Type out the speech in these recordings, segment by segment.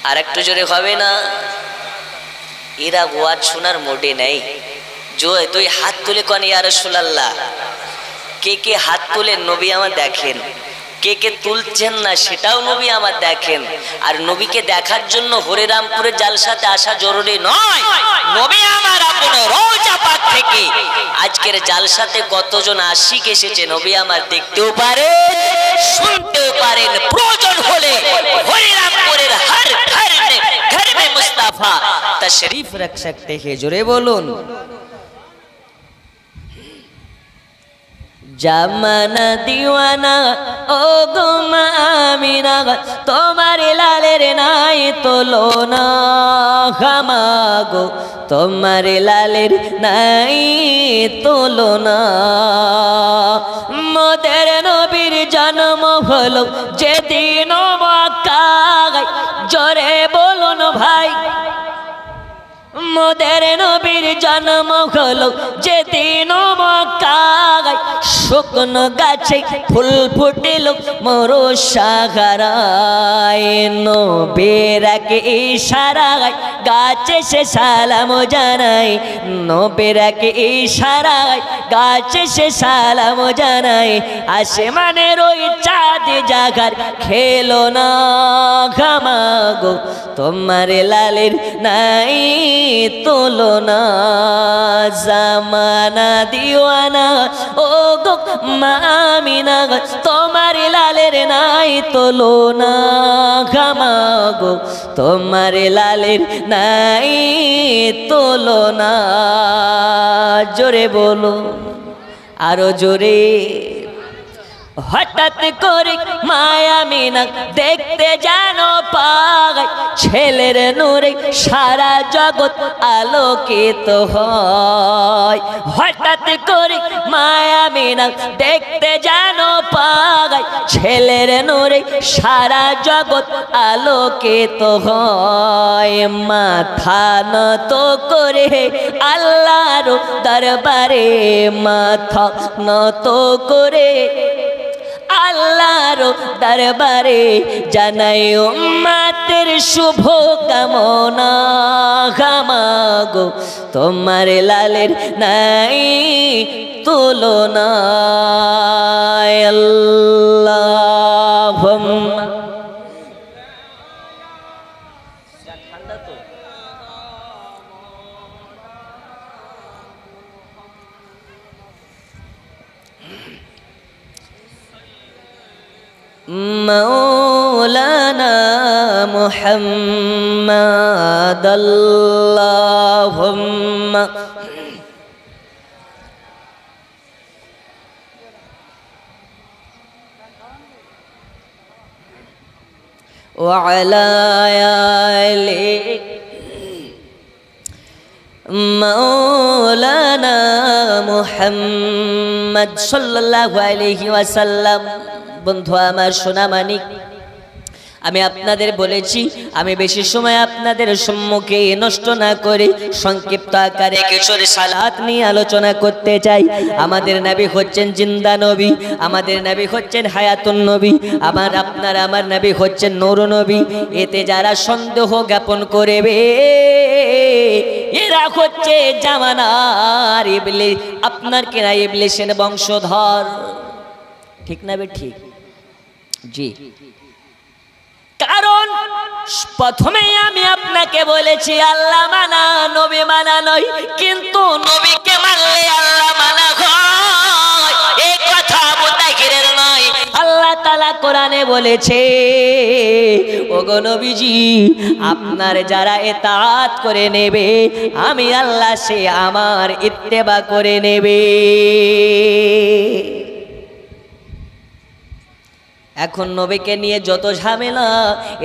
আর একটু জোরে হবে না? এরা ওয়াজ শোনার মোডে নেই। তুই হাত তুলে কন ইয়া রাসূলুল্লাহ। কে কে হাত তুলে নবী আমার দেখেন, কে কে তুলছেন না সেটাও নবী আমার দেখেন। আর নবীকে দেখার জন্য হরিরামপুরের জালসাতে আসা জরুরি নয়। নবী আমার আপন রওজা পাক থেকে আজকের জালসাতে কতজন আশিক এসেছে নবী আমার দেখতেও পারেন, শুনতেও পারেন। প্রয়োজন হলে হরিরামপুরের হর ঘর মে মুস্তাফা তশরীফ রাখ सकते हैं। জোরে বলুন। জামানা দিওয়ানা ও গো মা আমিনা, তোমার লালের নাই তুলনা। হামাগো তোমার লালের নাই তুলনা। মোদের নবীর জন্ম হলো যেদিন মক্কায়, জোরে বলুন ভাই। মোদের নবীর জন্ম হলো যেদিন মক্কায়, শুকনো গাছে ফুল ফুটিল মরু সাহারায়। নবীর কে ইশারায় গাছে সে সালাম জানাই, নবীর কে ইশারায় গাছে সে সালাম জানাই। আসমানের ওই চাঁদ জাগার খেলো না। ঘামাগো তোমার লালের নাই তুলনা। জামানা দিওয়ানা ও গো মা আমিনা, তোমার লালের নাই তুলনা। ঘামাগো তোমার লালের নাই তুলনা। জোরে বলো, আরো জোরে। হঠাৎ করে মায়া মিনা দেখতে জানো পায়, ছেলের নূরে সারা জগৎ আলোকিত হয়। হঠাৎ করে মায়া মিনা দেখতে জানো পায়, ছেলের নূরে সারা জগৎ আলোকিত হয়। মাথা নত করে আল্লাহর দরবারে, মাথা নত করে আল্লাহর দরবারে জানাই উম্মতের শুভ কামনা। ঘামাগো তোমার লালের নাই তুলনা। আল্লাহুম্মা مولانا محمد اللهم وعلى آله مولانا محمد صلى الله عليه وسلم। বন্ধু আমার সোনা মানিক, আমি আপনাদের বলেছি আমি বেশি সময় আপনাদের সম্মুখে নষ্ট না করে সংক্ষিপ্ত আকারে কিছু সালাত নিয়ে আলোচনা করতে চাই। আমাদের নবী হচ্ছেন জিন্দা নবী, আমাদের নবী হচ্ছেন হায়াতুন নবী, আমার নবী হচ্ছেন নূর নবী। এতে যারা সন্দেহ জ্ঞাপন করবে এরা হচ্ছে জামানার ইবলিস, আপনার কেনা ইবলিসের বংশধর। ঠিক না বে ঠিক? জি, কারণ প্রথমেই আমি আপনাকে বলেছি আল্লাহ মানা নবী মানা নয়, কিন্তু নবীকে মানলে আল্লাহ মানা হয়, এই কথা মুতাহিরের নয়। আল্লাহ তাআলা কোরআনে বলেছে, ওগো নবীজি আপনার যারা ইতাআত করে নেবে আমি আল্লাহ সে আমার ইত্তেবা করে নেবে। এখন নবীকে নিয়ে যত ঝামেলা,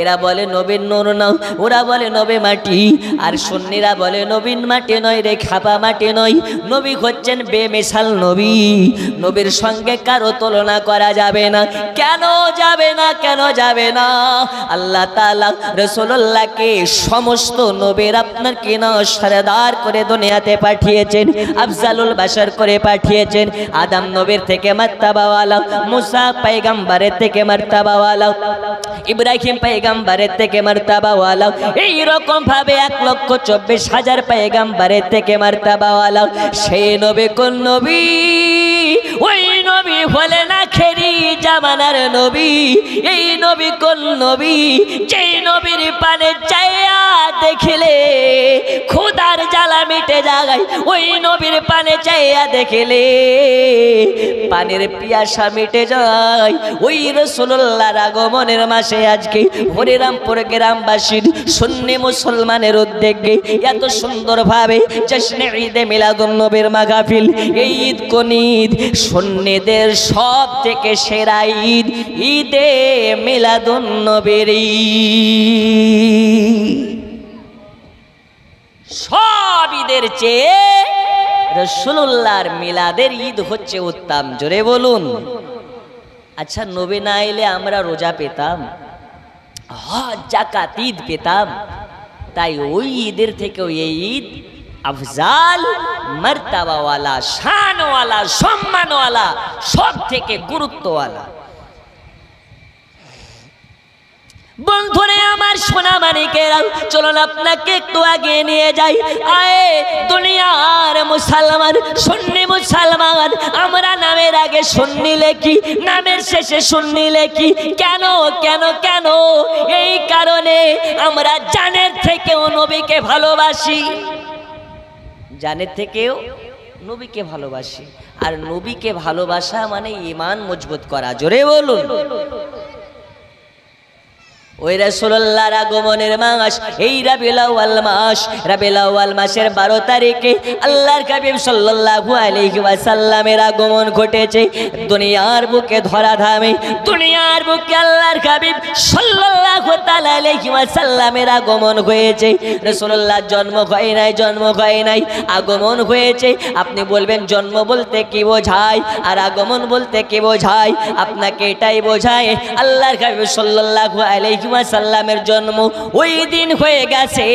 এরা বলে নবীর নূর নাও, ওরা বলে নবী মাটি, আর সুন্নিরা বলে নবীন মাটি নয় রে, খাপা মাটি নয়। নবী হচ্ছেন বেমিসাল নবী, নবীর সঙ্গে কারো তুলনা করা যাবে না। কেন যাবে না? কেন যাবে না? আল্লাহ তাআলা রাসূলুল্লাহকে সমস্ত নবীর আপনার কিনা সরদার করে দুনিয়াতে পাঠিয়েছেন, আফজালুল বাশার করে পাঠিয়েছেন। আদম নবীর থেকে মাত্তাবাওয়ালা, মুসা পয়গম্বরের থেকে থেকে মার্তাবাওয়ালা, ইব্রাহিম পয়গম্বরের থেকে মার্তাবাওয়ালা, এই রকম ভাবে 1,24,000 পয়গম্বরের থেকে মার্তাবাওয়ালা সেই নবী কোন নবী? ওই নবী হলেন আখেরি জামানার নবী। এই নবী কোন নবী? যেই নবীর পানে চাইয়া দেখিলে খোদার জ্বালা মিটে যায়। ওই নবীর পানে চাইয়া দেখিলে পানির পিয়াসা মিটে যায়। ওই রাসূলুল্লাহর আগমনের মাসে আজকে হরিরামপুর গ্রামবাসীর সুন্নি মুসলমানের উদ্যোগে এত সুন্দরভাবে জশ্নে ঈদে মিলাদুন নবীর মাহফিল। এই ঈদ কোন ঈদ? সুন্নিদের সব থেকে সেরা ঈদ ঈদে মিলাদুন নবীর ঈদ। সব ঈদের চেয়ে রাসূলুল্লাহর মিলাদের ঈদ হচ্ছে উত্তম। জোরে বলুন। আচ্ছা, নবী না এলে আমরা রোজা পেতাম, হজ যাকাত ঈদ পেতাম, তাই ওই ঈদের থেকে এই ঈদ আফজাল, মর্তবাওয়ালা, শানওয়ালা, সম্মানওয়ালা, সব থেকে গুরুত্বওয়ালা। বন্ধুরে আমার সোনা মানিকেরা, চলুন আপনাকে একটু আগে নিয়ে যাই। আয়ে দুনিয়ার মুসলমান, সুন্নি মুসলমান, আমরা নামের আগে সুন্নি লেখি, নামের শেষে সুন্নি লেখি। কেন কেন কেন? এই কারণে আমরা জানের থেকেও নবীকে ভালোবাসি, জানের থেকেও নবীকে ভালোবাসি। আর নবীকে ভালোবাসা মানে ঈমান মজবুত করা। জোরে বলুন। ওই রাসূলুল্লাহর আগমনের মাস এই রাবিউল আউয়াল মাস। রাবিউল আউয়াল মাসের 12 তারিখে আল্লাহর হাবিব সাল্লাল্লাহু আলাইহি ওয়াসাল্লামের আগমন ঘটেছে দুনিয়ার বুকে, ধরাধামে দুনিয়ার বুকে আল্লাহর হাবিব সাল্লাল্লাহু তাআলা আলাইহি ওয়াসাল্লামের আগমন হয়েছে। রাসূলুল্লাহর জন্ম হয় নাই, জন্ম হয় নাই, আগমন হয়েছে। আপনি বলবেন জন্ম বলতে কি বোঝায় আর আগমন বলতে কি বোঝায়? আপনাকে এটাই বোঝায় আল্লাহর হাবিব সাল্লাল্লাহু আলাইহি ওয়াসাল্লামের জন্ম ওই দিন হয়ে গেছে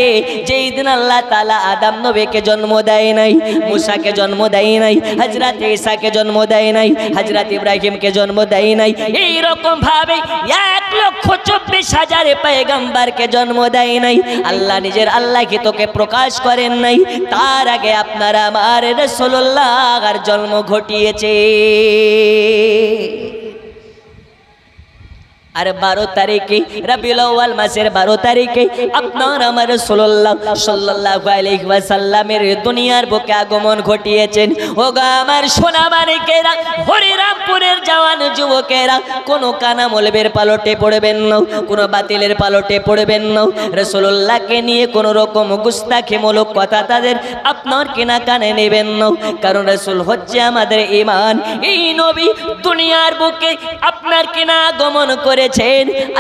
যেই দিন আল্লাহ তাআলা আদম নবীকে জন্ম দেয় নাই, মুসাকে জন্ম দেয় নাই, হযরত ঈসাকে জন্ম দেয় নাই, হযরত ইব্রাহিমকে জন্ম দেয় নাই। এই রকম ভাবে 1,24,000 পয়গম্বরকে জন্ম দেয় নাই। আল্লাহ নিজের আল্লাহকে তোকে প্রকাশ করেন নাই, তার আগে আপনারা আমার রাসূলুল্লাহর জন্ম ঘটিয়েছে। আর 12 তারিখে রাবিউল আউয়াল মাসের 12 তারিখে আপনার আমার রাসূলুল্লাহ সাল্লাল্লাহু আলাইহি ওয়াসাল্লামের দুনিয়ার বুকে আগমন ঘটিয়েছেন। ওগো আমার সোনা মানিকেরা, হরিরামপুরের জওয়ান যুবকেরা, কোনো কানা মলবের পালটে পড়বেন না, কোনো বাতিলের পালটে পড়বেন না। রাসূলুল্লাহকে নিয়ে কোনো রকম গুস্তাখিমূলক কথা তাদের আপনার কিনা কানে নেবেন না, কারণ রাসূল হচ্ছে আমাদের ঈমান। এই নবী দুনিয়ার বুকে আপনার কিনা আগমন করে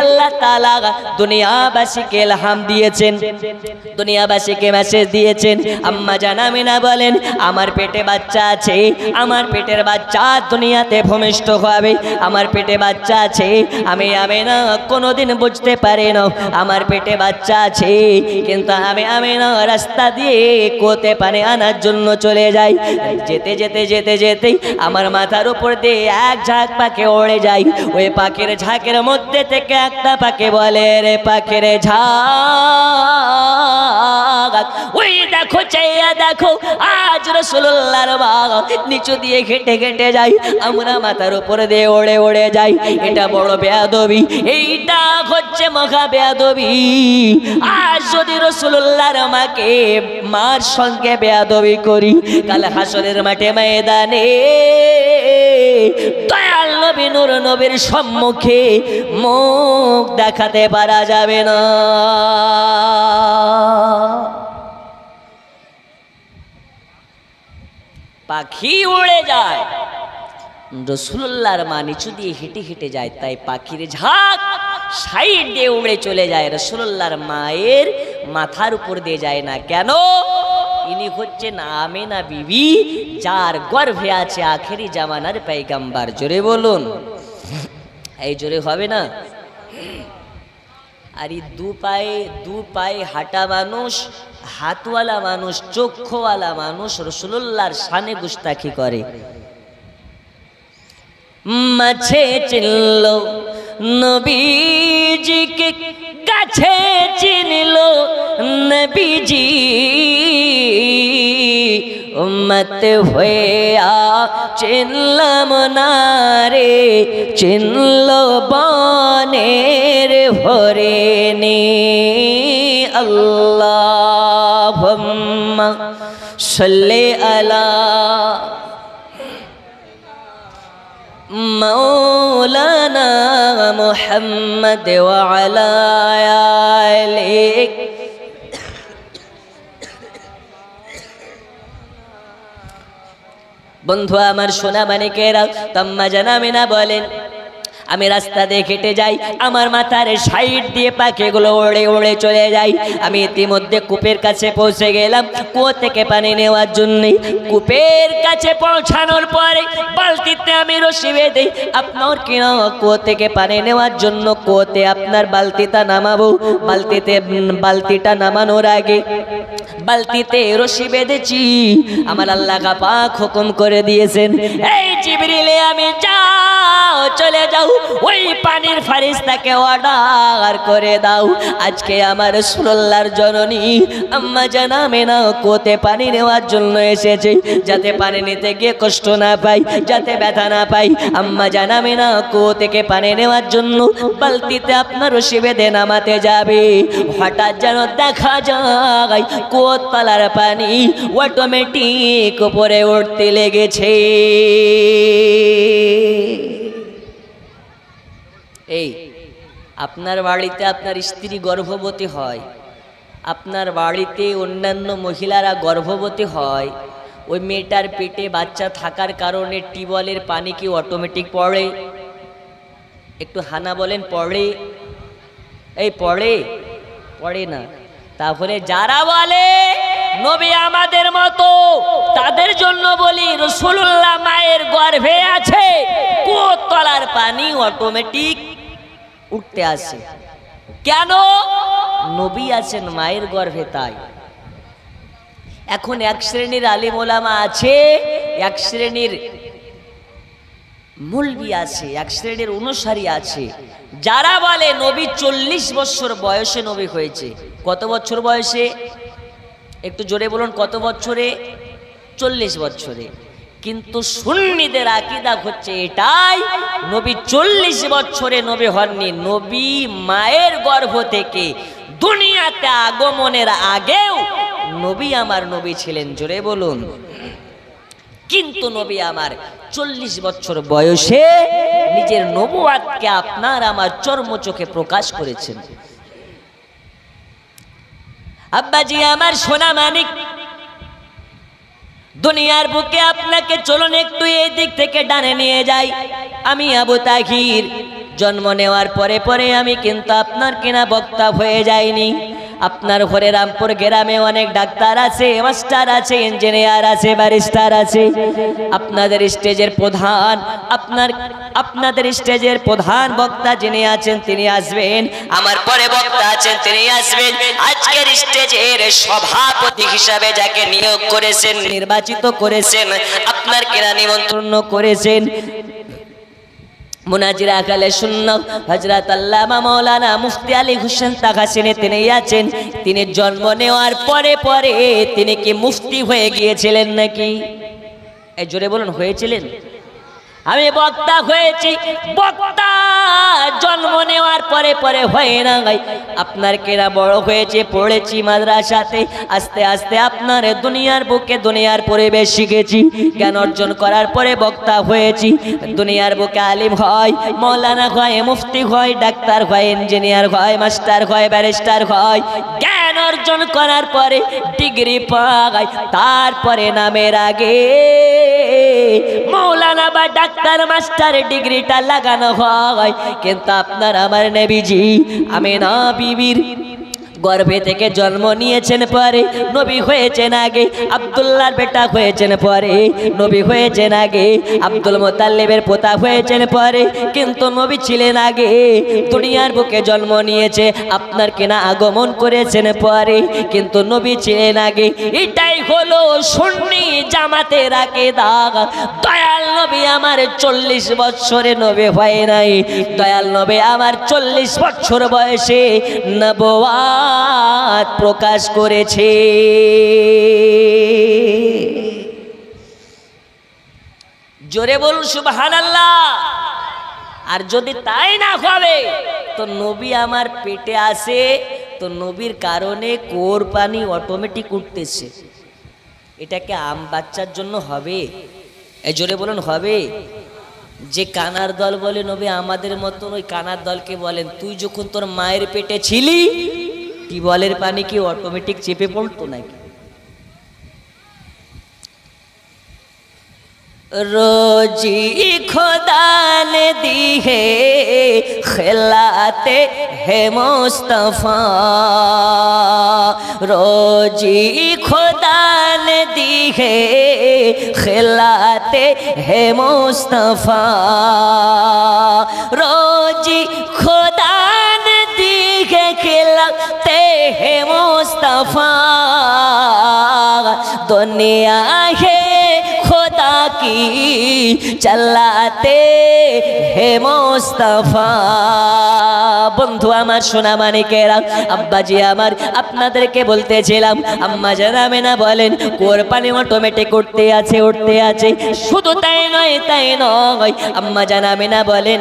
আল্লাহ তাআলা দুনিয়াবাসীকে ইলহাম দিয়েছেন, দুনিয়াবাসীকে মেসেজ দিয়েছেন। আম্মা জান আমিনা বলেন, আমার পেটে বাচ্চা আছে, আমার পেটের বাচ্চা দুনিয়াতে ভূমিষ্ঠ হবে, আমার পেটে বাচ্চা আছে, আমি আমিনা কোনোদিন বুঝতে পারি না আমার পেটে বাচ্চা আছে, কিন্তু আমি আমিনা রাস্তা দিয়ে কোতে পানি আনার জন্য চলে যাই। যেতে যেতে যেতে যেতে আমার মাথার উপর দিয়ে এক ঝাঁক পাখি উড়ে যায়। ওই পাখির ঝাঁকের মধ্যে থেকে একটা পাখি বলে, রে পাখির ঝাঁক, ওই দেখো চাইয়া দেখো আজ রাসূলুল্লাহর বাগ নিচু দিয়ে হেঁটে হেঁটে যাই, আমরা মাথার উপর দিয়ে ওড়ে ওড়ে যাই। এটা বড় বেয়াদবি, এইটা হচ্ছে মহা বেয়াদবি। আজ যদি রাসূলুল্লাহর মাকে মার সঙ্গে বেয়াদবি করি, কাল হাসরের মাঠে ময়দানে দয়াল নবী নূর নবীর সম্মুখে মুখ দেখাতে পারা যাবে না। পাখি উড়ে যায়, রাসূলুল্লাহর মা নিচু দিয়ে হেঁটে হেঁটে যায়, তাই পাখির ঝাঁক সাইড দিয়ে উড়ে চলে যায়, রাসূলুল্লাহর মায়ের মাথার উপর দিয়ে যায় না। কেন? ইনি হচ্ছেন আমিনা বিবি, যার গর্ভে আছে আখেরি জামানার পয়গম্বর। জোরে বলুন। এই জোরে হবে না? আর এই দু পায়ে হাঁটা মানুষ, হাতওয়ালা মানুষ, চক্ষুওয়ালা মানুষ রাসূলুল্লাহর শানে গুস্তাখি করে। মাছে চিনল নবীজিকে কাছে চিনল নবীজি উম্মত হয়ে চিনলাম না রে চিনল বনের হরিণী আল্লাহুম্মা সাল্লি আলা মৌলানা মুহাম্মদ ওয়া আলা আলিহি। বন্ধু আমার সোনা মানিকেরা, তাম্মা জানামিনা বলেন আমি রাস্তা দিয়ে হেঁটে যাই, আমার মাথার সাইড দিয়ে পাখিগুলো উড়ে উড়ে চলে যায়। আমি ইতিমধ্যে কূপের কাছে পৌঁছে গেলাম কুয়ো থেকে পানি নেওয়ার জন্যে। কূপের কাছে পৌঁছানোর পরে বালতিতে আমি রশি বেঁধে আপনার কিনা কুয়ো থেকে পানি নেওয়ার জন্য কুয়োতে আপনার বালতিটা নামাবো। বালতিটা নামানোর আগে বালতিতে রশি বেঁধেছি। আমার আল্লাহ পাক হুকুম করে দিয়েছেন, এই জিবরিলে আমি যাও চলে যাও ওই পানির ফারিস্তাকে অর্ডার করে দাও, আজকে আমার রাসূলুল্লাহর জননী আম্মা জান আমেনা কুয়োতে পানি নেওয়ার জন্য এসেছে, যাতে পানি নিতে গিয়ে কষ্ট না পাই, যাতে ব্যথা না পাই। আম্মা জান আমেনা কুয়ো থেকে পানি নেওয়ার জন্য বালতিতে আপনার রশি বেঁধে নামাতে যাবে। হঠাৎ যেন দেখা যায় কুয়োর তলার পানি অটোমেটিক উপরে উঠতে লেগেছে। এই আপনার বাড়িতে আপনার স্ত্রী গর্ভবতী হয়, আপনার বাড়িতে অন্যান্য মহিলারা গর্ভবতী হয়, ওই মেয়েটার পেটে বাচ্চা থাকার কারণে টিউবওয়েলের পানি কি অটোমেটিক পড়ে? একটু হানা বলেন, পড়ে? এই পড়ে? পড়ে না। তাহলে যারা বলে নবী আমাদের মতো, তাদের জন্য বলি রাসূলুল্লাহ মায়ের গর্ভে আছে, কুয়োর তলার পানি অটোমেটিক উঠতে আসে। কেন? নবী আছেন মায়ের গর্ভে, তাই। এখন এক শ্রেণীর আলিম ওলামা আছে, এক শ্রেণীর মৌলবি আছে, এক শ্রেণীর অনুসারী আছে, যারা বলে নবী 40 বছর বয়সে নবী হয়েছে। কত বছর বয়সে? একটু জোরে বলুন, কত বছরে? 40 বছরে। কিন্তু সুন্নিদের আকীদা হচ্ছে এটাই, নবী 40 বছরে নবী হননি, নবী মায়ের গর্ভ থেকে দুনিয়াতে আগমনের আগেও নবী আমার নবী ছিলেন। জোরে বলুন। কিন্তু নবী আমার 40 বছর বয়সে নিজের নবুয়াতকে আপনার আমার চর্ম চোখে প্রকাশ করেছেন। আব্বাজি আমার সোনা মানিক, দুনিয়ার বুকে আপনাকে চলুন একটু এই দিক থেকে ডানে নিয়ে যাই। আমি আবু তাহির জন্ম নেওয়ার পরে পরে আমি কিন্তু আপনার কিনা বক্তা হয়ে যাইনি। আপনার ঘরে রামপুর গ্রামে অনেক ডাক্তার আছে, মাস্টার আছে, ইঞ্জিনিয়ার আছে, ব্যারিস্টার আছে। আপনাদের স্টেজের প্রধান, আপনাদের স্টেজের প্রধান বক্তা যিনি আছেন তিনি আসবেন, আমার পরে বক্তা আছেন তিনি আসবেন। আজকের স্টেজের সভাপতি হিসাবে যাকে নিয়োগ করেছেন, নির্বাচিত করেছেন, আপনার কিনা নিমন্ত্রণ করেছেন, মুনাজির আকালে সুন্নাহ হযরত আল্লামা মাওলানা মুফতি আলী হোসেন তাকাসিনী তিনি আছেন। তিনি জন্ম নেওয়ার পরে পরে তিনি কি মুফতি হয়ে গিয়েছিলেন নাকি? এই জোরে বলুন, হয়েছিলেন? আমি বক্তা হয়েছি, বক্তা জন্ম নেওয়ার পরে পরে হয় না। আপনার কেরা বড় হয়েছে, পড়েছি মাদ্রাসাতে, আস্তে আস্তে আপনার দুনিয়ার বুকে দুনিয়ার পরিবেশ শিখেছি, জ্ঞান অর্জন করার পরে বক্তা হয়েছি। দুনিয়ার বুকে আলিম হয়, মৌলানা হয়, মুফতি হয়, ডাক্তার হয়, ইঞ্জিনিয়ার হয়, মাস্টার হয়, ব্যারিস্টার হয়। জ্ঞান অর্জন করার পরে ডিগ্রি পাই, তারপরে নামের আগে মৌলানা বা ডাক্তার মাস্টার ডিগ্রিটা লাগানো হয়। কিন্তু আপনার আমার নবীজি আমিনা বিবির গর্ভে থেকে জন্ম নিয়েছেন পরে নবী হয়েছেন আগে, আব্দুল্লাহর বেটা হয়েছেন পরে নবী হয়েছেন আগে, আব্দুল মুতাল্লিবের পোতা হয়েছেন পরে, কিন্তু নবী ছিলেন আগে, দুনিয়ার বুকে জন্ম নিয়েছে আপনার কিনা আগমন করেছেন পরে, কিন্তু নবী ছিলেন আগে। এটাই হলো সুন্নি জামাতের আকীদা। দয়াল নবী আমার 40 বছরে নবী হয় নাই, দয়াল নবী আমার 40 বছর বয়সে নবুয়াত প্রকাশ করেছে। জোরে বলুন সুবহানাল্লাহ। আর যদি তাই না হবে তো নবী আমার পেটে আসে, তো নবীর কারণে কোরবানি অটোমেটিক উঠতেছে। এটাকে আম বাচ্চার জন্য হবে? এই জোরে বলুন হবে? যে কানার দল বলে নবী আমাদের মতন, ওই কানার দলকে বলেন তুই যখন তোর মায়ের পেটে ছিলি টিউবওয়েলের পানি কি অটোমেটিক চেপে পড়তো নাকি? रोजी खुदा ने दी है खिलाते है मुस्तफा, रोजी खुदा ने दी है खिलाते है मुस्तफा, रोजी खुदा ने दी है खिलाते है मुस्तफा, दुनिया है खुदा की चलाते হে মোস্তফা। বন্ধু আমার, সোনা মানিকেরা, আব্বাজি আমার, আপনাদেরকে বলতেছিলাম আম্মা জান আমেনা বলেন কোরবানি অটোমেটিক উঠতে আছে, উঠতে আছে। শুধু তাই নয়, তাই নয়, আম্মা জান আমেনা বলেন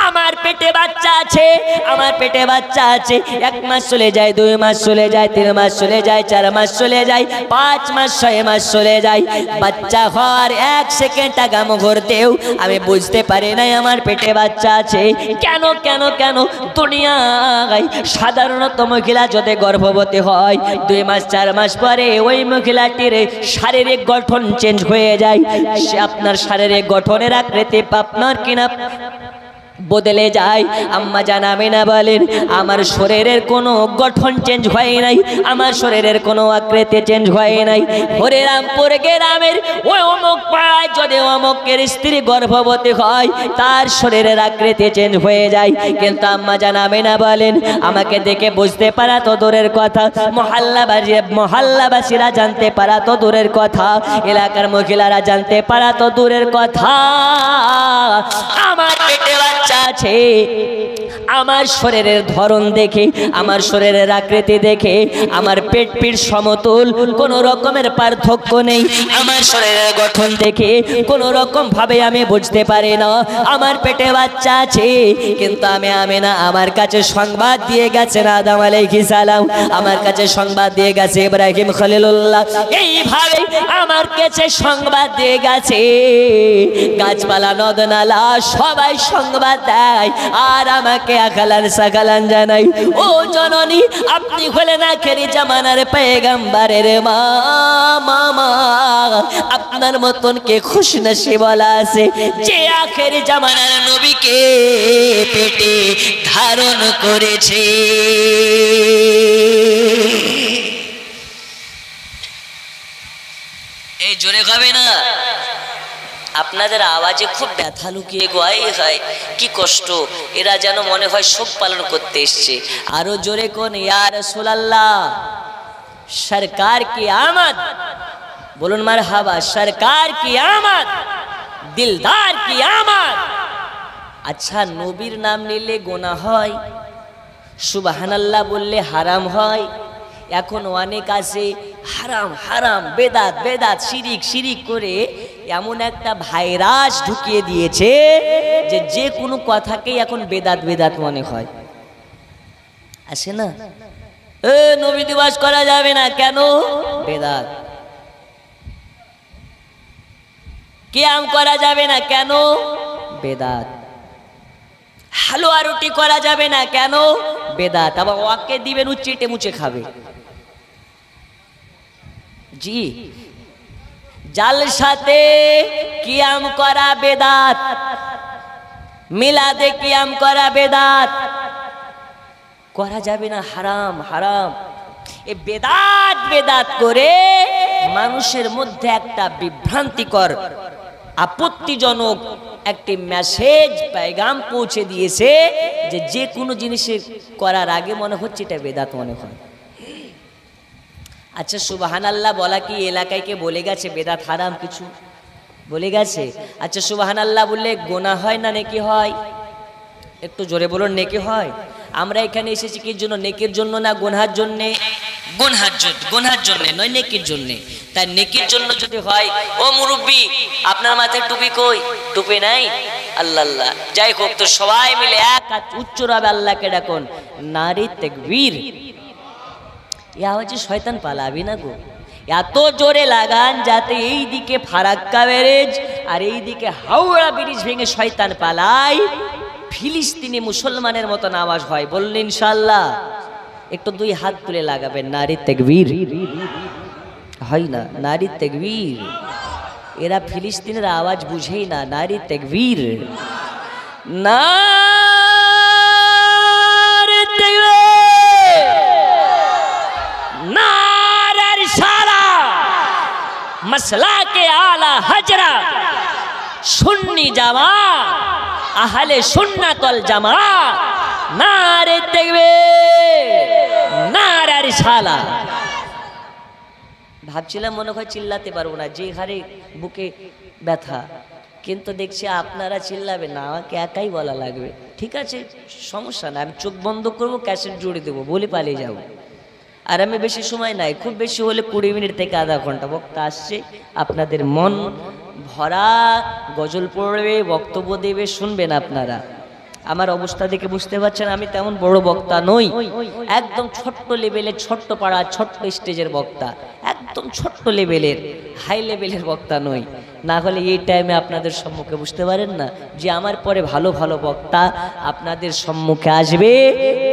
আমার পেটে বাচ্চা আছে, আমার পেটে বাচ্চা আছে, 1 মাস চলে যায়, 2 মাস চলে যায়, 3 মাস চলে যায়, 4 মাস চলে যায়, 5 মাস 6 মাস চলে যায়, বাচ্চা হওয়ার 1 সেকেন্ড আগে মুহূর্তেও আমি বুঝতে পারি নাই আমার পেটে বাচ্চা আছে। কেন কেন কেন? দুনিয়ায় সাধারণত মহিলা যদি গর্ভবতী হয় 2 মাস 4 মাস পরে ওই মহিলাটির শারীরিক গঠন চেঞ্জ হয়ে যায়, সে আপনার শারীরিক গঠনের আকৃতি আপনার কিনা বদলে যায়। আম্মা জান আমেনা বলেন আমার শরীরের কোনো গঠন চেঞ্জ হয় নাই, আমার শরীরের কোনো আকৃতি চেঞ্জ হয় নাই। হরিরামপুর গ্রামের ওই অমুক পাড়ায় যদি অমুকের স্ত্রী গর্ভবতী হয় তার শরীরের আকৃতি চেঞ্জ হয়ে যায়, কিন্তু আম্মা জান আমেনা বলেন আমাকে দেখে বুঝতে পারা তো দূরের কথা, মহল্লাবাসীরা জানতে পারা তো দূরের কথা, এলাকার মহিলারা জানতে পারা তো দূরের কথা, আমার পেটে বাচ্চা আছে। আমার শরীরের ধরন দেখে, আমার শরীরের আকৃতি দেখে আমার পেট পিঠ সমতুল, কোনো রকমের পার্থক্য নেই। আমার শরীরের গঠন দেখে কোনো রকম ভাবে আমি বুঝতে পারি না আমার পেটে বাচ্চা আছে। কিন্তু আমি আমেনা আমার কাছে সংবাদ দিয়ে গেছেন আদম আলাইহিস সালাম, আমার কাছে সংবাদ দিয়ে গেছে ইব্রাহিম খলিলুল্লাহ, এইভাবে আমার কাছে সংবাদ দিয়ে গেছে গাছপালা নদনালা সবাই সংবাদ দেয় আর আমাকে আকালান সাকালান জানাই। ও জননী আপনি হলেন আখেরি জামানার পয়গম্বরের মা, মামা আপনার মতন কে খুশনসিব বলা আছে যে আখেরি জামানার নবীকে পেটে ধারণ করেছে। এই জোরে খাবে না? আপনাদের আওয়াজে খুব ব্যথা লুকিয়ে গোয়াই হয়, কি কষ্ট, এরা যেন মনে হয় শোক পালন করতে এসছে। আরো জোরে কোন ইয়া রাসূলুল্লাহ, সরকার কি আমদ, বলুন মারহাবা, সরকার কি আমদ, দিলদার কি আমদ। আচ্ছা নবীর নাম নিলে গুনাহ হয়, সুবহানাল্লাহ বললে হারাম হয়। এখন অনেক আছে হারাম হারাম, বেদাত বেদাত, শিরিক শিরিক করে এমন একটা ভাইরাস ঢুকিয়ে দিয়েছে যে যে কোনো কথাকেই এখন বেদাত বেদাত মনে হয়। আসে না? নবী দিবস করা যাবে না কেন? বেদাত। কিয়াম করা যাবে না কেন? বেদাত। হালুয়া রুটি করা যাবে না কেন? বেদাত। আবার ওয়াকে দিবেন ও চেটে মুচে খাবে। জি, জালসাতে কিয়াম করা বেদাত, মিলাদে কিয়াম করা বেদাত, করা যাবে না, হারাম হারাম। এ বেদাত বেদাত করে মানুষের মধ্যে একটা বিভ্রান্তিকর আপত্তিজনক একটি মেসেজ পেগাম পৌঁছে দিয়েছে যে যে কোনো জিনিসের করার আগে মনে হচ্ছে এটা বেদাত মনে হয়। আচ্ছা সুবহানাল্লাহ বলা কি এলাকায় কে বলে গেছে বেদাত হারাম কিছু বলে গেছে? আচ্ছা সুবহানাল্লাহ বললে গোনা হয় না নেকি হয়? একটু জোরে বলুন, নেকি হয়? আমরা এখানে এসেছি কি জন্য? নেকির জন্য না গুনহার জন্যে? গুনহার জন্যে নয়, নেকির জন্যে। তাই নেকির জন্য যদি হয়, ও মুরব্বী আপনার মাথায় টুপি কই? টুপি নাই? আল্লাহ আল্লাহ। যাই হোক, তো সবাই মিলে এক হাত উচ্চ রাবে আল্লাহকে ডাকুন, নারী তাকবীর। এ আওয়াজে শয়তান পালাবি না গো। এত জোরে লাগান যাতে এই দিকে ফারাক্কা ব্যারেজ আর এই দিকে হাওড়া ব্রিজ ভেঙে শয়তান পালায়, ফিলিস্তিনি মুসলমানের মতন আওয়াজ হয়। বললেন ইনশাআল্লাহ? একটু দুই হাত তুলে লাগাবেন, নারী তাকবীর। হয় না? নারী তাকবীর। এরা ফিলিস্তিনের আওয়াজ বুঝেই না। নারী তাকবীর, নারী তাকবীর, নারে রিসালা, মাসলাকে আলা হজরা, সুন্নি জামাত, আহলে সুন্নাত ওয়াল জামাত, নারে তাকবীর, নারে রিসালা। ভাবছিলাম মনে হয় চিল্লাতে পারবো না, যে হারে বুকে ব্যথা, কিন্তু দেখছি আপনারা চিল্লাবেন না, আমাকে একাই বলা লাগবে। ঠিক আছে, সমস্যা না, আমি চোখ বন্ধ করবো, ক্যাসেট জুড়ে দেবো, বলে পালিয়ে যাবো। আর আমি বেশি সময় নাই, খুব বেশি হলে 20 মিনিট থেকে আধা ঘন্টা। বক্তা আসছে, আপনাদের মন ভরা গজল পড়বে, বক্তব্য দেবে, শুনবেন আপনারা। আমার অবস্থা দেখে বুঝতে পারছেন আমি তেমন বড় বক্তা নই, একদম ছোট্ট লেভেলের, ছোট্ট পাড়া, ছোট্ট স্টেজের বক্তা, একদম ছোট্ট লেভেলের, হাই লেভেলের বক্তা নই। না হলে এই টাইমে আপনাদের সম্মুখে বুঝতে পারেন না যে আমার পরে ভালো ভালো বক্তা আপনাদের সম্মুখে আসবে,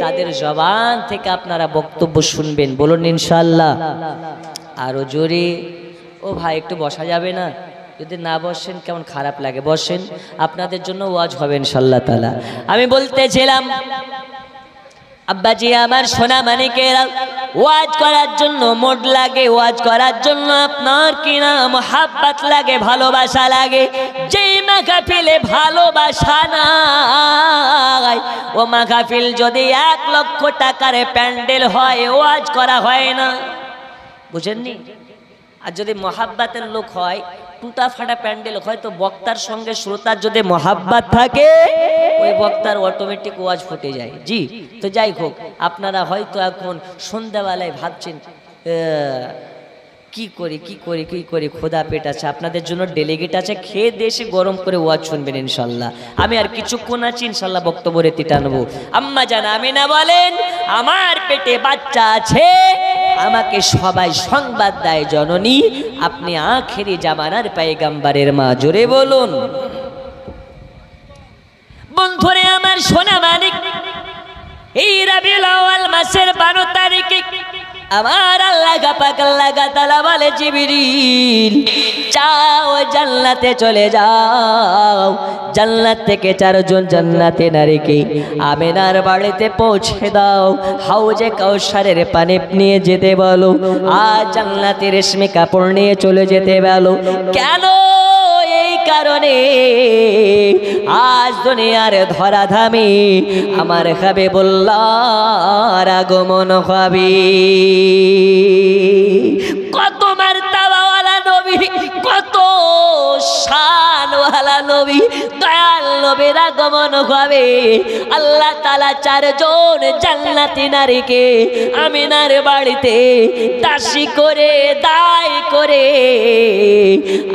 তাদের জবান থেকে আপনারা বক্তব্য শুনবেন। বলুন ইনশাআল্লাহ। আরো জোরে। ও ভাই একটু বসা যাবে না? যদি না বসেন কেমন খারাপ লাগে, বসেন, আপনাদের জন্য ওয়াজ হবে ইনশাআল্লাহ তাআলা। আমি বলতেছিলাম আব্বাজি আমার সোনা মানিকেরা, ওয়াজ করার জন্য মোড লাগে, ওয়াজ করার জন্য আপনার কিনা মোহাব্বত লাগে, ভালোবাসা লাগে। যেই মাহফিলে ভালোবাসা নাই, ও মাহফিল যদি 1 লক্ষ টাকার প্যান্ডেল হয়, ওয়াজ করা হয় না। বুঝেননি? আর যদি মোহাব্বতের লোক হয়, টুটা ফাটা প্যান্ডেল হয়, তো বক্তার সঙ্গে শ্রোতার যদি মোহাব্বত থাকে, ওই বক্তার অটোমেটিক ওয়াজ ফুটে যায়। জি, তো যাই হোক, আপনারা হয়তো এখন সন্ধ্যাবেলায় ভাবছেন কি করি কি করি কি করি, খোদা পেট আছে, আপনাদের জন্য ডেলিগেট আছে, খেয়ে দেশে গরম করে ওয়াজ শুনবেন ইনশাল্লাহ। আমি আর কিছুক্ষণ আছি, ইনশাল্লাহ বক্তব্য রেতি টানবো। আম্মা জান আমিনা বলেন, আমার পেটে বাচ্চা আছে, আমাকে সবাই সংবাদ দেয় জননী, আপনি আখেরি জামানার পয়গম্বরের মা। জোরে বলুন। বন্ধুরে আমার সোনা মানিক, এই রবিউল আউয়াল মাসের 12 তারিখে আমার আল্লাহ পাক আল্লাহ তাআলা বলে, জিবরিল যাও জান্নাতে চলে যাও, জান্নাত থেকে 4 জন জান্নাতি নারীকে আমিনার বাড়িতে পৌঁছে দাও, হাউজে কাউসারের পানি নিয়ে যেতে বলো, আর জান্নাতি রেশমি কাপড় নিয়ে চলে যেতে বলো। কেন? এই কারণে আজ দুনিয়ার ধরাধামে আমার হাবিবুল্লাহর আগমন হবে। কত মারতাবাওয়ালা নবী, কত শানওয়ালা নবী, দয়াল নবীর আগমন হবে। আল্লাহ তাআলা 4 জন জান্নাতি নারীকে আমিনার বাড়িতে দাসী করে, দায় করে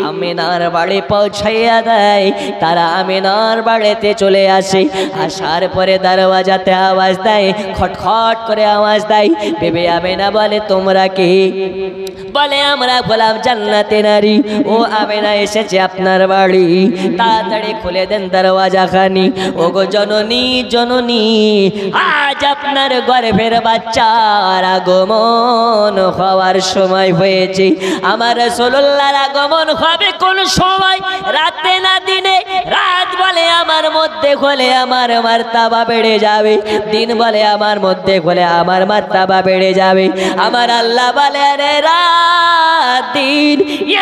আমিনার বাড়ি পৌঁছাইয়া দেয়। তারা আমিনার বাড়িতে চলে আসে, আসার পরে দরওয়াজাতে আওয়াজ দেয়, খটখট করে আওয়াজ দেয়। বেবি আমিনা বলে, তোমরা কে? বলে, আমরা গোলাম জান্নাতি নারী, ও আমিনা এসেছে আপনার বাড়ি, তাড়াতাড়ি খুলে দেন দরওয়াজা খানি। ও গো জননী, জননী, আজ আপনার গর্ভের বাচ্চার আগমন হওয়ার সময় হয়েছে। আমার রাসূলুল্লাহর আগমন হবে কোন সময়? রাতে না দিনে? রাত বলে আমার মধ্যে হলে আমার মার্তাবা বেড়ে যাবে, দিন বলে আমার মধ্যে হলে আমার মার্তাবা বেড়ে যাবে। আমার আল্লাহ বলে আরে রাত দিন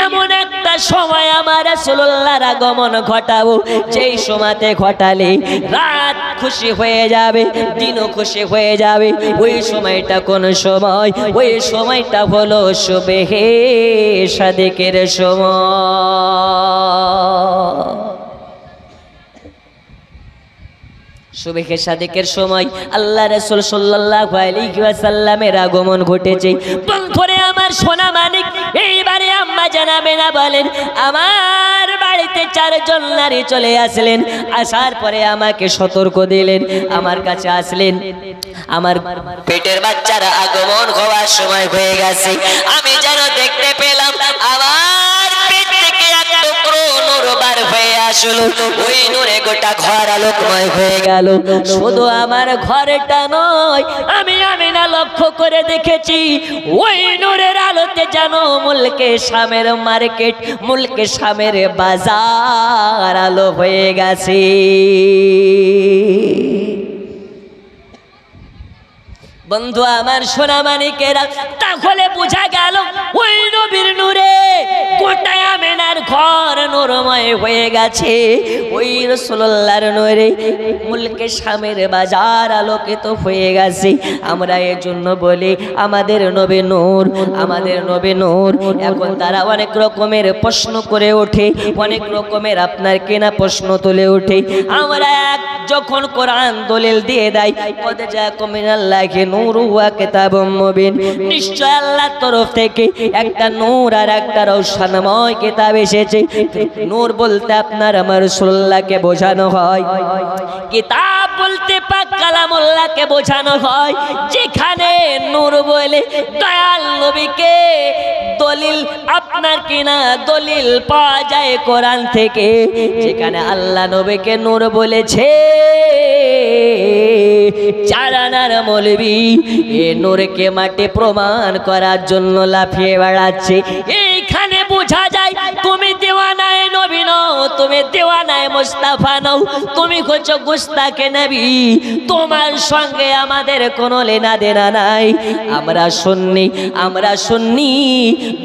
এমন একটা সময় আমার রাসূলুল্লাহর আগমন ঘটাবো, যেই সময়তে ঘটালে রাত খুশি হয়ে যাবে, দিনও খুশি হয়ে যাবে। ওই সময়টা কোন সময়? ওই সময়টা হলো সুবহে সাদিকের সময়। সুবহে সাদিকের সময় আল্লাহ রাসূল সাল্লাল্লাহু আলাইহি ওয়াসাল্লামের আগমন ঘটেছে। বন্ধুরে আমার সোনা মানিক, এইবারে আম্মা জানাবে না বলেন আমার বাড়িতে চারজন নারী চলে আসলেন, আসার পরে আমাকে সতর্ক দিলেন, আমার কাছে আসলেন, আমার পেটের বাচ্চারা আগমন হওয়ার সময় হয়ে গেছে। আমি যেন দেখতে পেলাম আমার পেট থেকে এক টুকরো নূর বার হয়ে আসলো, ওই নূরে গোটা ঘর আলোকময় হয়ে গেল। শুধু আমার ঘরটা নয়, আমি আমিনা লক্ষ্য করে দেখেছি ওই নূরের আলোতে যেন মুলকে শামের মার্কেট, মুলকে শামের বাজার আলো হয়ে গেছে। বন্ধু আমার সোনা মানিকেরা, তাহলে বোঝা গেল ওই নবীর নূরে গোটা আমেনার ঘর নূরময় হয়ে গেছে। ওই রাসূলুল্লাহর নূরে মুলকে শামের বাজার আলোকিত হয়ে গেছে। আমরা এর জন্য বলি আমাদের নবী নূর, আমাদের নবী নূর। এখন তারা অনেক রকমের প্রশ্ন করে ওঠে, অনেক রকমের আপনার কেনা প্রশ্ন তুলে ওঠে। আমরা এক যখন কোরআন দলিল দিয়ে দেয় কদ জাকুম মিনাল্লাহি নূর ওয়া কিতাবুম মুবিন, নিশ্চয় আল্লাহর তরফ থেকে একটা নূর আর একটা রওশনময় কিতাব এসেছে। নূর বলতে আপনার আমার রাসূলুল্লাহকে বোঝানো হয়, কিতাব বলতে পাক কালামুল্লাহকে বোঝানো হয়। যেখানে নূর বলে দয়াল নবীকে দলিল আপনার কিনা দলিল পাওয়া যায় কোরআন থেকে, যেখানে আল্লাহ নবীকে নূর বলেছে। চারানার মৌলবী এ নূরকে মাটি প্রমাণ করার জন্য লাফিয়ে বেড়াচ্ছে। এইখানে বোঝা যায় তুমি দেওয়ানায় নবী নও, তুমি দেওয়ানায় মুস্তাফা নও, তুমি হচ্ছো গুস্তাখে নবী। তোমার সঙ্গে আমাদের কোনো লেনা দেনা নাই। আমরা সুন্নি, আমরা সুন্নি,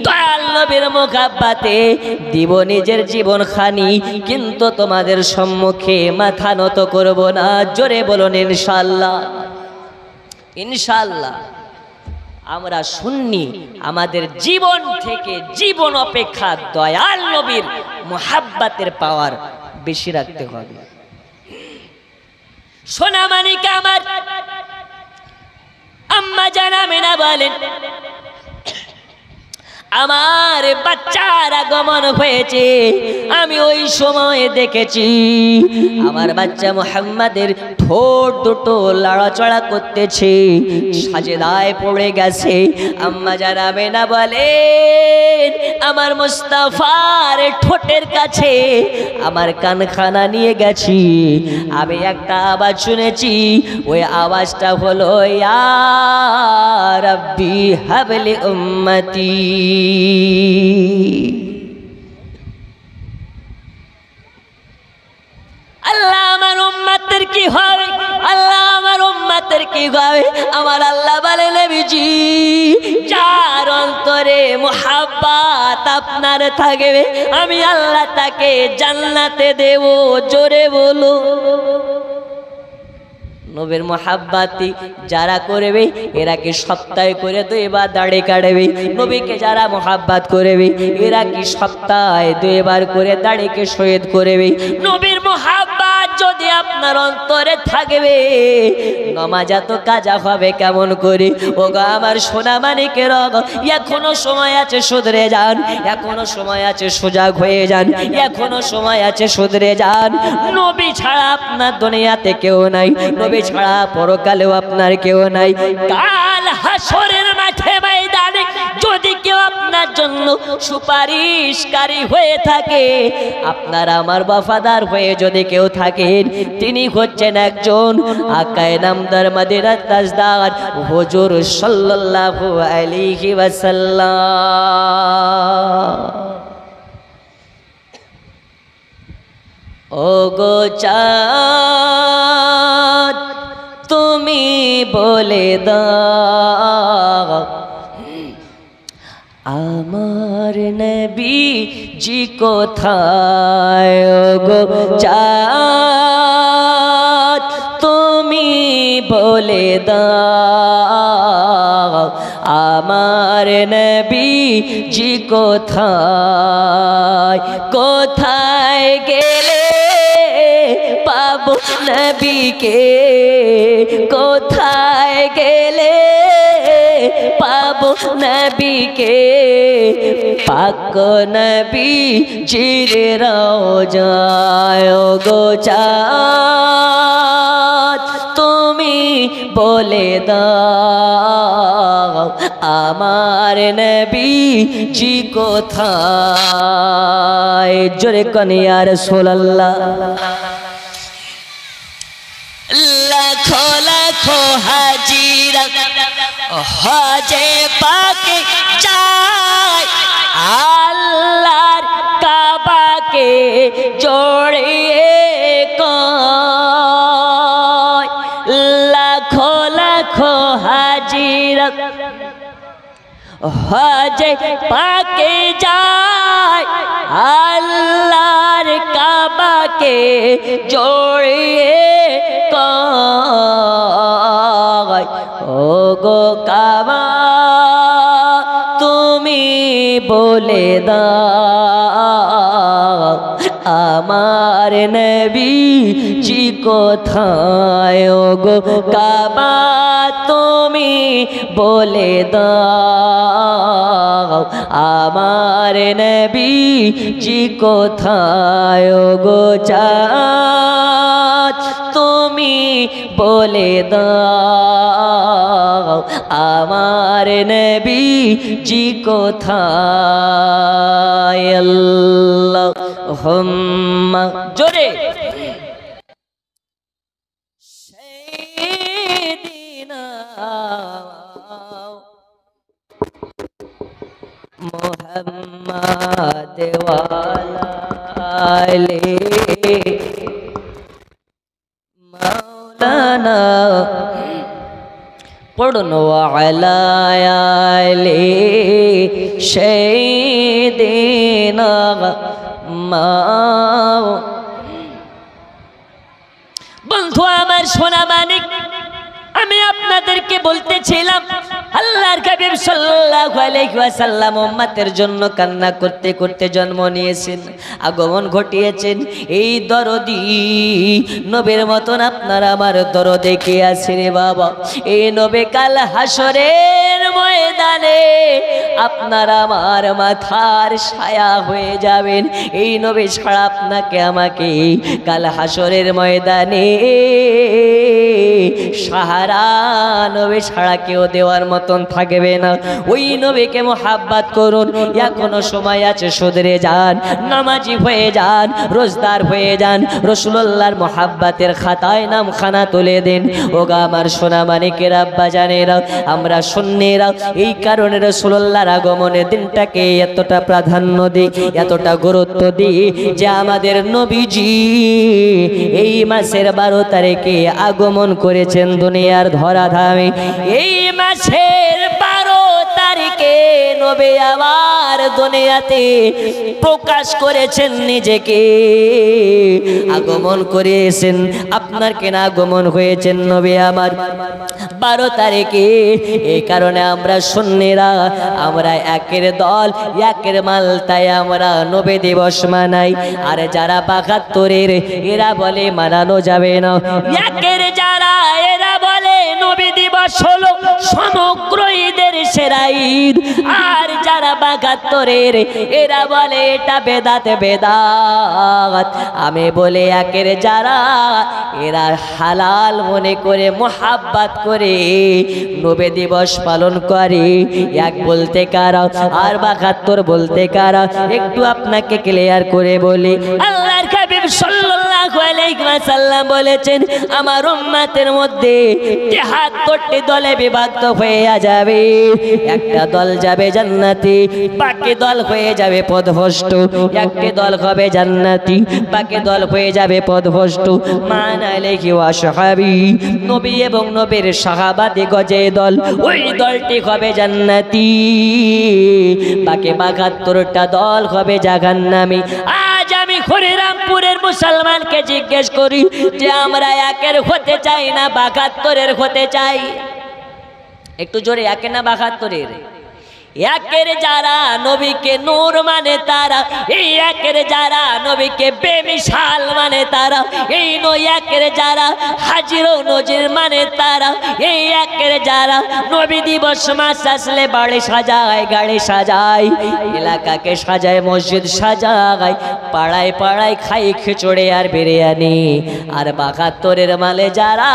দয়াল নবীর মুহাব্বতে দিব নিজের জীবন খানি, কিন্তু তোমাদের সম্মুখে মাথা নত করব না। জোরে বলুন ইনশাআল্লাহ, ইনশাআল্লাহ। আমরা সুন্নি, আমাদের জীবন থেকে জীবন অপেক্ষা দয়াল নবীর মুহাব্বতের পাওয়ার বেশি রাখতে হবে। সোনা মানিক আমার আম্মা জানাবে না বলেন আমার বাচ্চার আগমন হয়েছে। আমি ওই সময় দেখেছি আমার বাচ্চা মুহাম্মাদের ঠোঁট দুটো লড়াচড়া করতেছে, সাজদায় পড়ে গেছে। আম্মা জানাবে না বলেন আমার মুস্তাফার ঠোঁটের কাছে আমার কানখানা নিয়ে গেছি। আমি একটা আওয়াজ শুনেছি, ওই আওয়াজটা হলো ইয়া রাব্বি হাবলি উম্মতি। আল্লাহ আমার উম্মতের কি হবে, আল্লাহ আমার উম্মতের কি হবে? আমার আল্লাহ বলে নবীজি যার অন্তরে মুহাব্বত আপনার থাকবে আমি আল্লাহ তাকে জান্নাতে দেব। জোরে বলো। নবীর মুহাব্বতি যারা করবে এরা কি সপ্তাহে করে দুইবার দাড়ি কাটবে? নবীকে যারা মুহাব্বত করবে এরা কি সপ্তাহে দুইবার করে দাড়িকে শহীদ করবে? নবীর মুহাব্বত যদি আপনার অন্তরে থাকবে নামাজ এত কাজা হবে কেমন করে? ওগো আমার সোনা মানিকের, এখনো সময় আছে শুধরে যান, এখনো সময় আছে সজাগ হয়ে যান, এখনো সময় আছে শুধরে যান। নবী ছাড়া আপনার দুনিয়াতে কেউ নাই, নবী ছাড়া পরকালেও আপনার কেউ নাই। কাল হাসরের মাঠে ময়দানে যদি কেউ আপনার জন্য সুপারিশকারী হয়ে থাকে, আপনার আমার ওয়াফাদার হয়ে যদি কেউ থাকেন, তিনি হচ্ছেন একজন আকায়ে নামদার মদিনার তাজদার হুজুর সাল্লাল্লাহু আলাইহি ওয়াসাল্লাম। ও গো চাঁদ তুমি বলে দাও আমার নবী জি কোথায়। ও গো চাঁদ তুমি বলে দাও আমার নবী জি কোথায়। কোথায় গেলে পাবো নবীকে, কোথায় গেলে পাবো নবীকে। পাক নবী জির রওজায়। ও গো চাঁদ তুমি বলে দাও আমার নবী জি কোথায়। জোরে কোন ইয়া রাসূলুল্লাহ। লাখো লাখো হাজিরা হজে পাকে যায় আল্লাহর কাবাকে জড়িয়ে কয়। লাখো লাখো হাজিরা হজে পাকে যায় আল্লাহর কাবাকে জড়িয়ে কয়। ও গো কাবা তুমি বলে দাও আমার নবী জি কোথায়। ও গো কাবা তুমি বলে দাও আমার নবী জি কোথায়। ও গো চাঁদ তুমি বলে দাও আমার নবী জি কোথায়। আল্লাহুম্মা জোরে সাইয়্যিদিনা মুহাম্মাদ ওয়ালা আলি মাওলানা পড়ুন ওয়ালা আলি সাইয়্যিদিনা বন্ধু আমার সোনা মানিক, আমি আপনাদেরকে বলতেছিলাম আল্লাহর হাবিব সাল্লাল্লাহু আলাইহি ওয়াসাল্লাম উম্মতের জন্য কান্না করতে করতে জন্ম নিয়েছেন, আগমন ঘটিয়েছেন। এই দরদি নবীর মতন আপনার আমার দরদে কে আছে রে বাবা? এই নবী কাল হাসরের ময়দানে আপনার আমার মাথার ছায়া হয়ে যাবেন। এই নবী ছাড়া আপনাকে আমাকে কাল হাসরের ময়দানে সাহারা নবী ছাড়া কেউ দেওয়ার মতন থাকবে না। ওই নবীকে মোহাব্বত করুন, এখনো সময় আছে, শুধরে যান, নামাজি হয়ে যান, রোজদার হয়ে যান, রাসূলুল্লাহর মোহাব্বতের খাতায় নামখানা তুলে দিন। ওগা আমার সোনা মানিকের আব্বা জানেরা, আমরা সুন্নিরা এই কারণে রাসূলুল্লাহর আগমনের দিনটাকে এতটা প্রাধান্য দিই, এতটা গুরুত্ব দিই যে আমাদের নবীজি এই মাসের 12 তারিখে আগমন করেছেন দুনিয়ার ধরাধামে। এই মাসের 12 তারিখে নবী আবার দুনিয়াতে প্রকাশ করেছেন নিজেকে, আগমন করেছেন। আপনার কেনা আগমন হয়েছেন নবী আমার 12 তারিখে। এই কারণে আমরা সুন্নিরা আমরা একের দল একের মাল, তাই আমরা নবী দিবস মানাই। আর যারা 72-এর এরা বলে মানানো যাবে না। একের যারা এরা বলে নবী দিবস হলো সমগ্র ঈদের সেরা ঈদ। আর যারা 72-এর এরা বলে এটা বেদাত বেদাত। আমি বলে একের যারা এরা হালাল মনে করে মোহাব্বত করে নবী দিবস পালন করে। এক বলতে কারা আর 72 বলতে কারা, একটু আপনাকে ক্লিয়ার করে বলি। আল্লাহর হাবিব সাল্লাল্লাহু সাল্লাল্লাহু আলাইহি ওয়াসাল্লাম বলেছেন আমার উম্মতের মধ্যে জিহাদ করতে দলে বিভক্ত হয়ে যাবে, একটা দল যাবে জান্নাতে, বাকি দল হয়ে যাবে পথভ্রষ্ট, একটি দল হবে জান্নাতি, বাকি দল হয়ে যাবে পথভ্রষ্ট। মান আলাইহি ওয়া সাহাবী, নবী এবং নবীর সাহাবাদি গজে দল, ওই দলটি হবে জান্নাতি, বাকি ৭২টা দল হবে জাহান্নামী। আজ আমি হরিরামপুরের মুসলমানকে জিজ্ঞেস করি যে আমরা একের হতে চাই না ৭২-এর হতে চাই? একটু জোরে, একে না ৭২-এর? একের যারা নবীকে নূর মানে তারা, এই একের যারা নবীকে বেমিসাল মানে তারা, এই নয় একের যারা হাজির ও নজির মানে তারা, এই একের যারা নবী দিবস মাস আসলে বাড়ি সাজায়, গাড়ি সাজায়, এলাকাকে সাজায়, মসজিদ সাজায়, পাড়ায় পাড়ায় খাই খিচুড়ি আর বিরিয়ানি। আর ৭২-এর মালে যারা,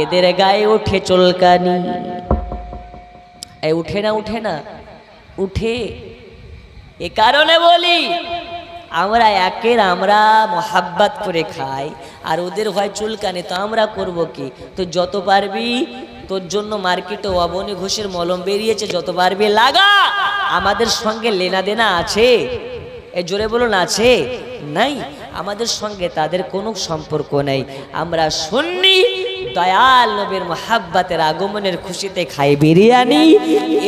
এদের গায়ে উঠে চুলকানি। উঠে না? উঠে না? উঠে। এ কারণে বলি আমরা একের আমরা মোহাব্বত করে খাই, আর ওদের হয় চুলকানি, তো আমরা করব কি? তো যত পারবি, তোর জন্য মার্কেটে অবনী ঘোষের মলম বেরিয়েছে, যত পারবি লাগা। আমাদের সঙ্গে লেনা দেনা আছে? এ জোরে বলুন, আছে? নাই। আমাদের সঙ্গে তাদের কোনো সম্পর্ক নেই। আমরা সুন্নি, দয়াল নবীর মোহাব্বতের আগমনের খুশিতে খাই বিরিয়ানি,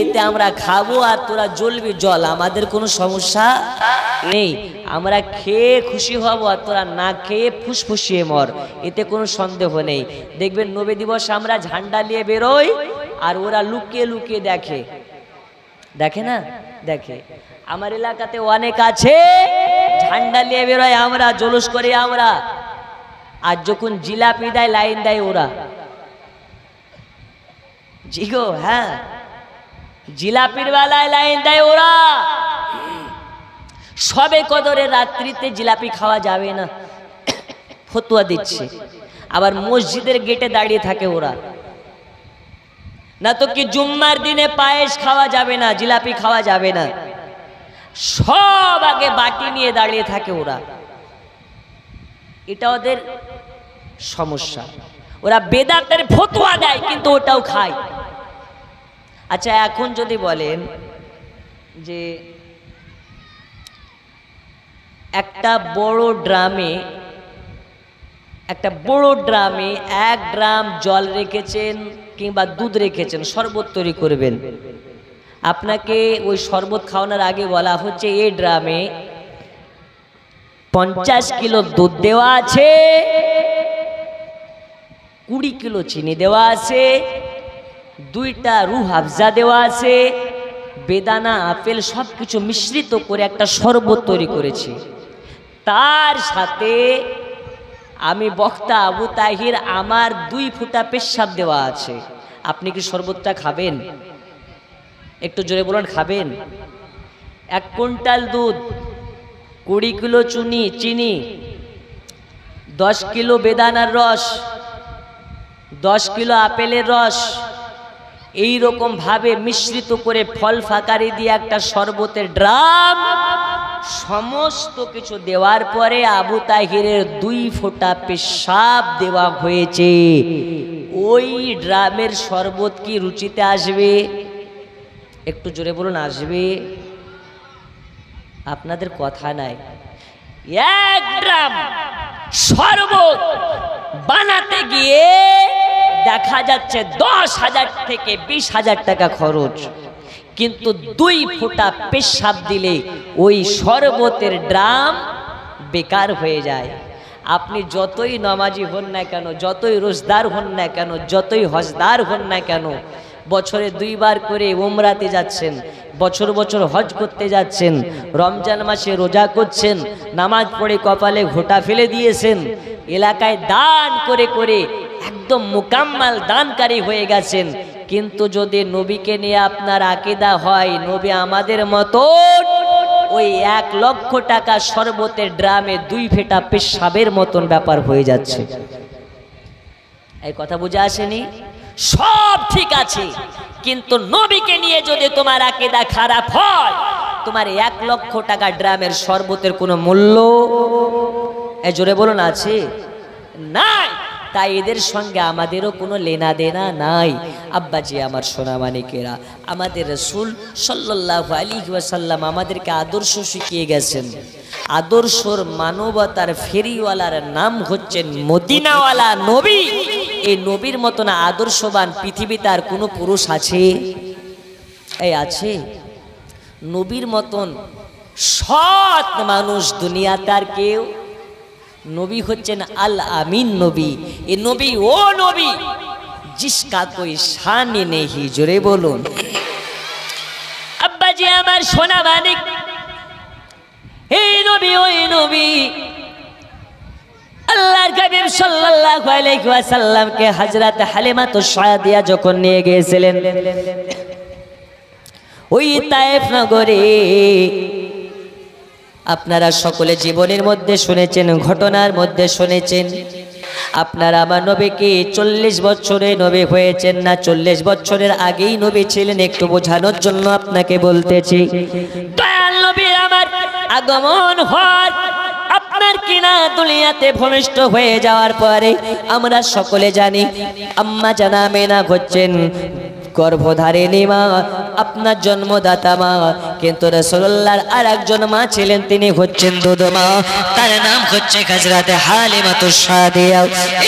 এতে আমরা খাবো আর তোরা জ্বলবি জল, আমাদের কোনো সমস্যা নেই। আমরা খেয়ে খুশি হব আর তোরা না খেয়ে ফুসফুসিয়ে মর, এতে কোনো সন্দেহ নেই। দেখবেন নবী দিবস আমরা ঝান্ডা নিয়ে বেরোই আর ওরা লুকিয়ে লুকিয়ে দেখে, দেখে না? দেখে। আমার এলাকাতে অনেক আছে ঝান্ডা নিয়ে বেরোয়, আমরা জলুস করি আমরা, আর যখন জিলাপি দেয় লাইন দেয় ওরা। জি গো, হ্যাঁ, জিলাপির বেলায় লাইন দেয় ওরা। সবে কদরের রাত্রিতে জিলাপি খাওয়া যাবে না, ফতুয়া দিচ্ছে। আবার মসজিদের গেটে দাঁড়িয়ে থাকে ওরা। না তো কি জুম্মার দিনে পায়েস খাওয়া যাবে না, জিলাপি খাওয়া যাবে না, সব আগে বাটি নিয়ে দাঁড়িয়ে থাকে ওরা। এটা ওদের সমস্যা। ওরা বেদাতের ফতোয়া দেয় কিন্তু ওটাও খায়। আচ্ছা, এখন যদি বলেন যে একটা বড় ড্রামে 1 ড্রাম জল রেখেছেন কিংবা দুধ রেখেছেন, শরবত তৈরি করবেন। আপনাকে ওই শরবত খাওয়ানোর আগে বলা হচ্ছে এই ড্রামে 50 কিলো দুধ দেওয়া আছে, 20 কিলো চিনি দেওয়া আছে, 2টা রুহ আফজা দেওয়া আছে, বেদানা, আপেল সবকিছু মিশ্রিত করে একটা শরবত তৈরি করেছি। তার সাথে আমি বক্তা আবু তাহির আমার 2 ফোঁটা পেশাব দেওয়া আছে। আপনি কি শরবতটা খাবেন? একটু জোরে বলুন, খাবেন? 1 কুইন্টাল দুধ, 20 কিলো চিনি, 10 কিলো বেদানার রস, 10 কিলো আপেলের রস, এই রকম ভাবে মিশ্রিত করে ফল ফাঁকারি দিয়ে একটা শরবতের ড্রাম, সমস্ত কিছু দেওয়ার পরে আবু তাহিরের 2 ফোঁটা পেশাব দেওয়া হয়েছে। ওই ড্রামের শরবত কি রুচিতে আসবে? একটু জোরে বলুন, আসবে? আপনাদের কথা নাই। 1 ড্রাম শরবত বানাতে গিয়ে দেখা যাচ্ছে 10,000 থেকে 20,000 টাকা খরচ, কিন্তু 2 ফোঁটা পেশাব দিলে ওই শরবতের ড্রাম বেকার হয়ে যায়। আপনি যতই নামাজি হন না কেন, যতই রোজদার হন না কেন, যতই হজদার হন না কেন, বছরে 2 বার করে উমরাতে যাচ্ছেন, বছর বছর হজ করতে যাচ্ছেন, রমজান মাসে রোজা করছেন, নামাজ পড়ে কপালে ঘোটা ফেলে দিয়েছেন, এলাকায় দান করে করে একদম মুকাম্মাল দানকারী হয়ে গেছেন, কিন্তু যদি নবীকে নিয়ে আপনার আকীদা হয় নবী আমাদের মতো, ওই 1 লক্ষ টাকা শরবতের ড্রামে 2 ফোঁটা পেশাবের মতন ব্যাপার হয়ে যাচ্ছে। এই কথা বুঝে আসেনি? সব ঠিক আছে, কিন্তু নবীকে নিয়ে যদি তোমার আকীদা খারাপ হয়, তোমার 1 লক্ষ টাকা ড্রামের শরবতের কোনো মূল্য। জোরে বলুন আছে? নাই। তাই এদের সঙ্গে আমাদেরও কোনো লেনা দেনা নাই। আব্বাজি আমার সোনা মানিকেরা, আমাদের রাসূল সাল্লাল্লাহু আলাইহি ওয়াসাল্লাম আমাদেরকে আদর্শ শিখিয়ে গেছেন। আদর্শর মানবতার ফেরিওয়ালার নাম হচ্ছেন মদিনাওয়ালা নবী। এই নবীর মতন আদর্শবান পৃথিবীতে আর কোনো পুরুষ আছে? এই আছে? নবীর মতন সৎ মানুষ দুনিয়াতে আর কেউ? নবী হচ্ছেন আল আমিন নবী। এ নবী ও নবী জিসকা কোই শান নেহি, জোরে বলুন। আব্বাজি আমার সোনা মানিক, এই নবী ওই নবী আল্লাহর হাবিব সাল্লাল্লাহু আলাইহি ওয়াসাল্লামকে হযরত হালিমাতুস সাদিয়া যখন নিয়ে গিয়েছিলেন ওই তায়েফ নগরে, আপনারা সকলে জীবনের মধ্যে শুনেছেন, ঘটনার মধ্যে শুনেছেন। আপনারা আমার নবীকে 40 বছরে নবী হয়েছেন না 40 বছরের আগেই নবী ছিলেন? একটু বোঝানোর জন্য আপনাকে বলতেছি। দয়াল নবীর আমার আগমন হয় আপনার কিনা দুনিয়াতে ভূমিষ্ঠ হয়ে যাওয়ার পরে আমরা সকলে জানি আম্মা জানা আমেনা হচ্ছেন গর্ভধারিণী মা, আপনার জন্মদাতা মা। কিন্তু রাসূলুল্লাহর আর একজন মা ছিলেন, তিনি হচ্ছেন দুধ মা, তার নাম হচ্ছে হযরত হালিমাতুস সাদিয়া।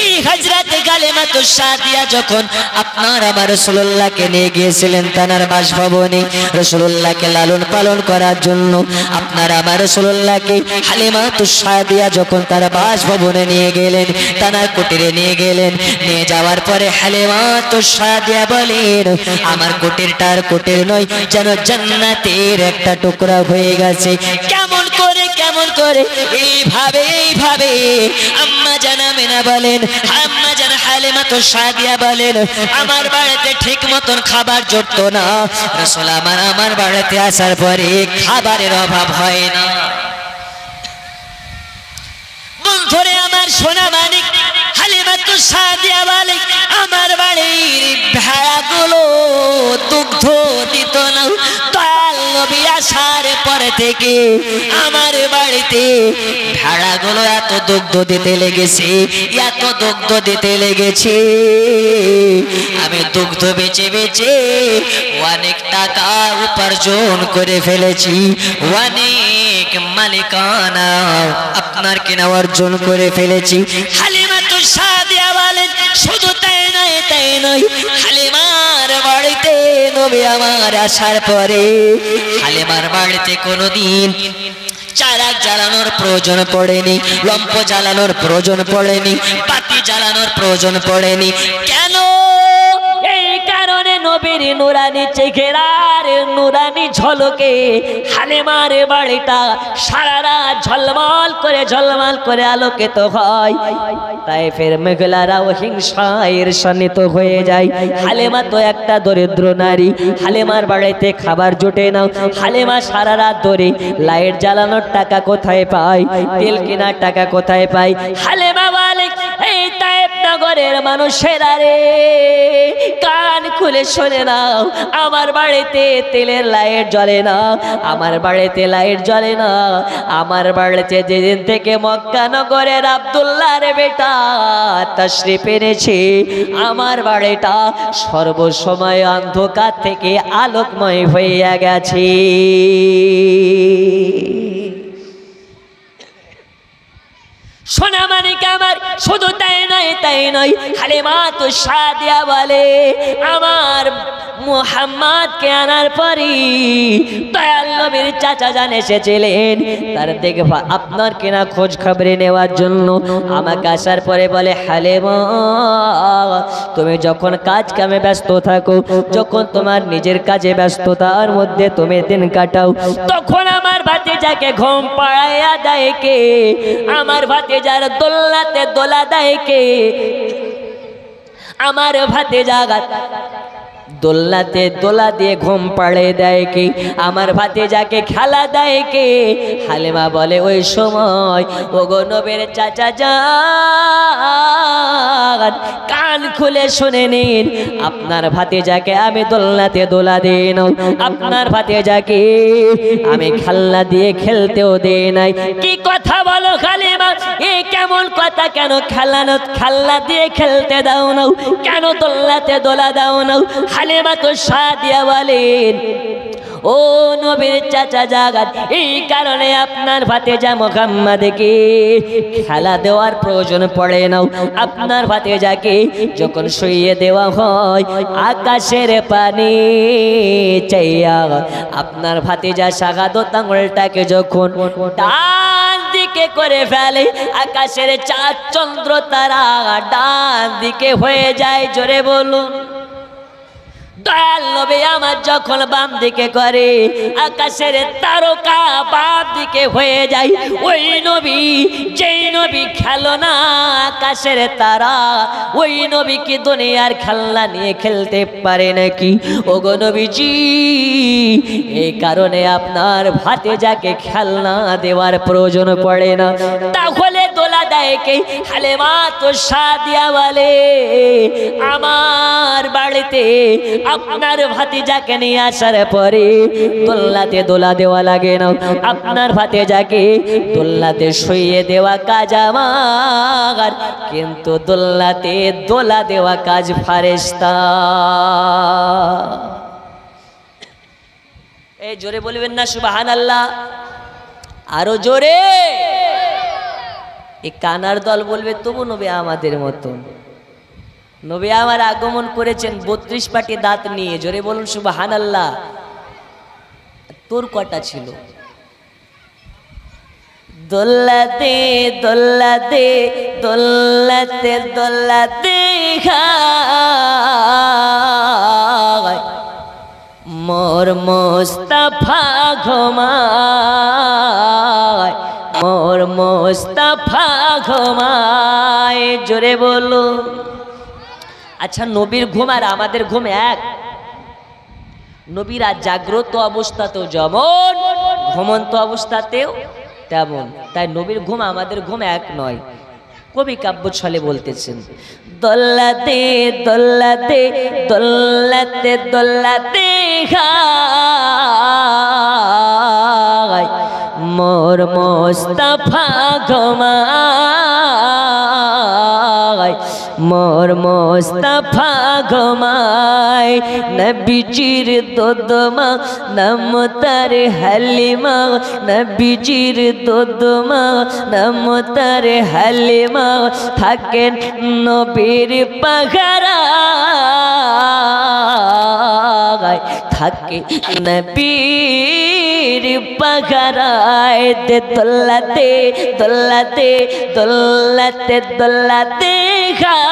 এই হযরত হালিমাতুস সাদিয়া যখন আপনার আমার রাসূলুল্লাহকে নিয়ে গিয়েছিলেন তার বাসভবনে রাসূলুল্লাহকে লালন পালন করার জন্য, আপনার আমার রাসূলুল্লাহকে হালিমাতুস সাদিয়া যখন তার বাসভবনে নিয়ে গেলেন, তার কুটিরে নিয়ে গেলেন, নিয়ে যাওয়ার পরে হালিমাতুস সাদিয়া বলেন, আমার কুটিরটার কুটির নয়, যেন জান্নাতের একটা টুকরা হয়ে গেছে। কেমন করে কেমন করে? এইভাবে এইভাবে আম্মা জান আমেনা বলেন, আম্মা জান হালিমাতুস সাদিয়া বলেন, আমার বাড়িতে ঠিক মতন খাবার জুটতো না, রাসূল আমার বাড়িতে আসার পরে খাবারের অভাব হয় না। বন্ধুরে আমার সোনা মানিক, হালিমাতুস সাদিয়া বলে, আমার বাড়ির ভেড়াগুলো দুগ্ধ দিত না। দয়াল নবী আসার পরে থেকে আমার বাড়িতে ভেড়াগুলো এত দুগ্ধ দিতে লেগেছে, এত দুগ্ধ দিতে লেগেছে, আমি দুগ্ধ বেচে বেচে অনেক টাকা উপার্জন করে ফেলেছি, অনেক মালিকানা আপনার কিনা অর্জন করে ফেলেছি। হালিমাতুস সাদিয়া বলেন, শুধু তাই নয় তাই নয়, হালিমার বাড়িতে নবী আমার আসার পরে হালিমার বাড়িতে কোনোদিন চারাক জ্বালানোর প্রয়োজন পড়েনি, লম্প জ্বালানোর প্রয়োজন পড়েনি, বাতি জ্বালানোর প্রয়োজন পড়েনি। কেন? এই কারণে নবীর নুরানি চেহারার নুরানি ঝলকে হালিমার বাড়িটা সারা রাত ঝলমল করে আলোকিত হয়। তায়েফের মহিলারাও হিংসায় ঈর্ষান্বিত হয়ে যায়। হালিমা তো একটা দরিদ্র নারী, হালিমার বাড়িতে খাবার জোটে না, হালিমা সারা রাত ধরে লাইট জ্বালানোর টাকা কোথায় পায়, তেল কেনার টাকা কোথায় পায়? হালিমা বলে, এই তায়েফ নগরের মানুষেরা রে, কান খুলে শোনে নাও, আমার বাড়িতে তেলের লাইট জ্বলে না, আমার বাড়িতে লাইট জ্বলে না। আমার বাড়িতে যেদিন থেকে মক্কা নগরের আব্দুল্লাহর বেটা তাশরিফ এনেছে, আমার বাড়িটা সর্বসময় অন্ধকার থেকে আলোকময় হয়ে গেছে। সোনা মানিক আমার, শুধু তাই নয়, হালিমাতুস সাদিয়া বলে, আমার মুহাম্মদকে আনার পরই দয়াল নবীর চাচা জান এসেছিলেন তার দেখবা আপনার কিনা খোঁজ খবরে নেওয়ার জন্য। আমাকে আসার পরে বলে, হালিমা তুমি যখন কাজ কামে ব্যস্ত থাকো, যখন তোমার নিজের কাজে ব্যস্ততার মধ্যে তুমি দিন কাটাও, তখন আমার ভাতিজাকে ঘুম পাড়াইয়া দেয় কে? আমার ভাতিজার দোলনাতে দোলা দেয় কে? আমার ভাতিজা দোলনাতে দোলা দিয়ে ঘুম পাড়ে দেয় কে? আমার ভাতিজাকে খেলা দেয় কে? হালিমা বলে ওই সময় ওগো নবীর চাচা যান কান খুলে শুনে নিন, আপনার ভাতিজাকে আমি দোলনাতে দোলা দিই না, আপনার ভাতিজাকে আমি খেলনা দিয়ে খেলতেও দেই নাই। কি কথা বলো হালিমা, এ কেমন কথা? কেন খেলনা দিয়ে খেলতে দাও না, কেন দোলনাতে দোলা দাও না? হালিমা তো সাদিয়া বলেন ও নবীর চাচা জাগাত, এই কারণে আপনার ভাতিজা মুহাম্মদকে খেলা দেওয়ার প্রয়োজন পড়ে না। আপনার ভাতিজাকে যখন শুইয়ে দেওয়া হয় আকাশের পানি চাইয়া, আপনার ভাতিজা শাহাদত আঙুলটাকে যখন ডান দিকে করে ফেলে, আকাশের চাঁদ চন্দ্র তারা ডান দিকে হয়ে যায়। জোরে বলুন। দয়াল নবী আমার যখন বাম দিকে করে, আকাশের তারকা বাম দিকে হয়ে যায়। ওই নবী, যেই নবী খেলো না আকাশের তারা, ওই নবী কি দুনিয়ার খেলনা নিয়ে খেলতে পারে নাকি? ওগো নবীজি, এই কারণে আপনার ভাতিজাকে খেলনা দেওয়ার প্রয়োজন পড়ে না। তাহলে দোলা দেয় কে? হালিমা তো সাদিয়া বলে আমার বাড়িতে আপনার ভাতিজাকে নিয়ে আসার পরে দোলনাতে দোলা দেওয়া লাগে না, আপনার ভাতিজাকে দোলনাতে শুইয়ে দেওয়া কাজ আমার, কিন্তু দোলনাতে দোলা দেওয়া কাজ ফারেস্তা। এই জোরে বলবেন না সুবহানাল্লাহ? আরো জোরে। এই কানার দল বলবে তবু নবী আমাদের মতন। নবী আমার আগমন করেছেন 32 পাটি দাঁত নিয়ে। জোরে বলুন সুবহানাল্লাহ। তোর কটা ছিল? দোলাতে দোলাতে দোলাতে দোলাতে খায় মোর মোস্তফা ঘুমায়, মোর মোস্তফা ঘুমায়। জোরে বলো। আচ্ছা, নবীর ঘুম আর আমাদের ঘুম এক? নবীরা জাগ্রত অবস্থাতেও যেমন, ঘুমন্ত অবস্থাতেও তেমন। তাই নবীর ঘুম আমাদের ঘুম এক নয়। কবি কাব্য ছলে বলতেছেন দোলাতে দোলাতে দোলাতে দোলাতে খায় মোর মোস্তফা ঘুমায়, মোর মোস্তফা ঘুমায়। নবীজির দোদমা নাম তার হালিমা, নবীজির দোদমা নাম তার হালিমা, থাকেন নবীর পাগারায়, থাকে নবীর পাগারায়। দোলাতে দোলাতে দোলাতে দোলাতে খায়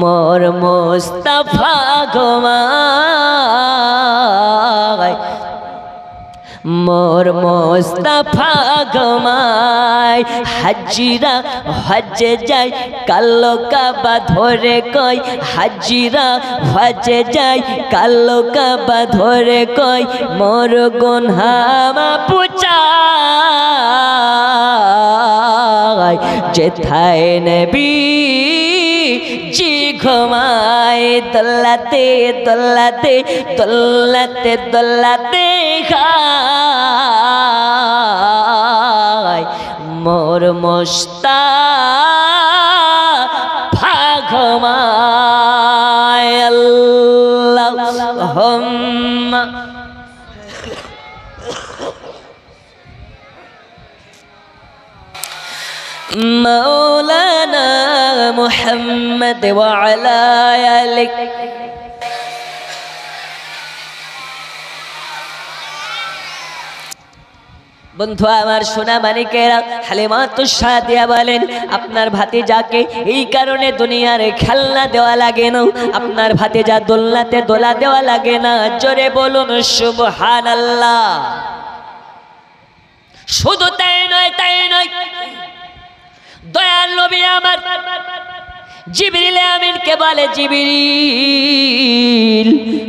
মোর মোস্তফা ঘুমায়, মোর মোস্তফা ঘুমায়। হাজিরা হজে যায় কালো কাবা ধরে কয়, হাজিরা হজে যায় কালো কাবা ধরে কয়, মোর গুনহামা পুচায়। যেথায় নবী জি ঘুমায় দোলাতে দোলাতে দোলাতে দোলাতে খায় মোর মুস্তাফা ঘুমায়। আল্লাহুম্মা مولانا محمد وعلى آله বন্ধু আমার সোনা মানিকেরা, হালিমা তো সাদিয়া বলেন আপনার ভাতিজাকে এই কারণে দুনিয়ার খেলনা দেওয়া লাগে না, আপনার ভাতিজা দোলনাতে দোলা দেওয়া লাগে না। জোরে বলুন সুবহানাল্লাহ। শুধু তাই নয়, তাই নয়, দয়াল নবী আমার জিবরিল আমিনকে বলে, জিবরিল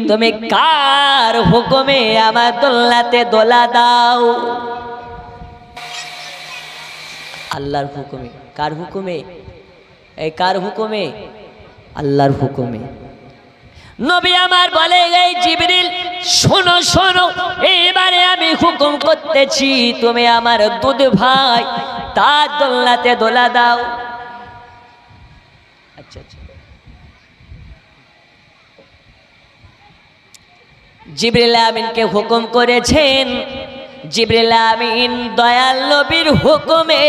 তুমি কার হুকুমে আমার দোলনাতে দোলা দাও? আল্লাহর হুকুমে। কার হুকুমে? এই কার হুকুমে? আল্লাহর হুকুমে। নবী আমার বলে, এই জিবরিল শোনো শোনো, এবারে আমি হুকুম করতেছি, তুমি আমার দুধ ভাই তার দোলনাতে দোলা দাও। আচ্ছা আচ্ছা। জিবরিল আমিনকে হুকুম করেছেন, জিবরিল আমিন দয়াল নবীর হুকুমে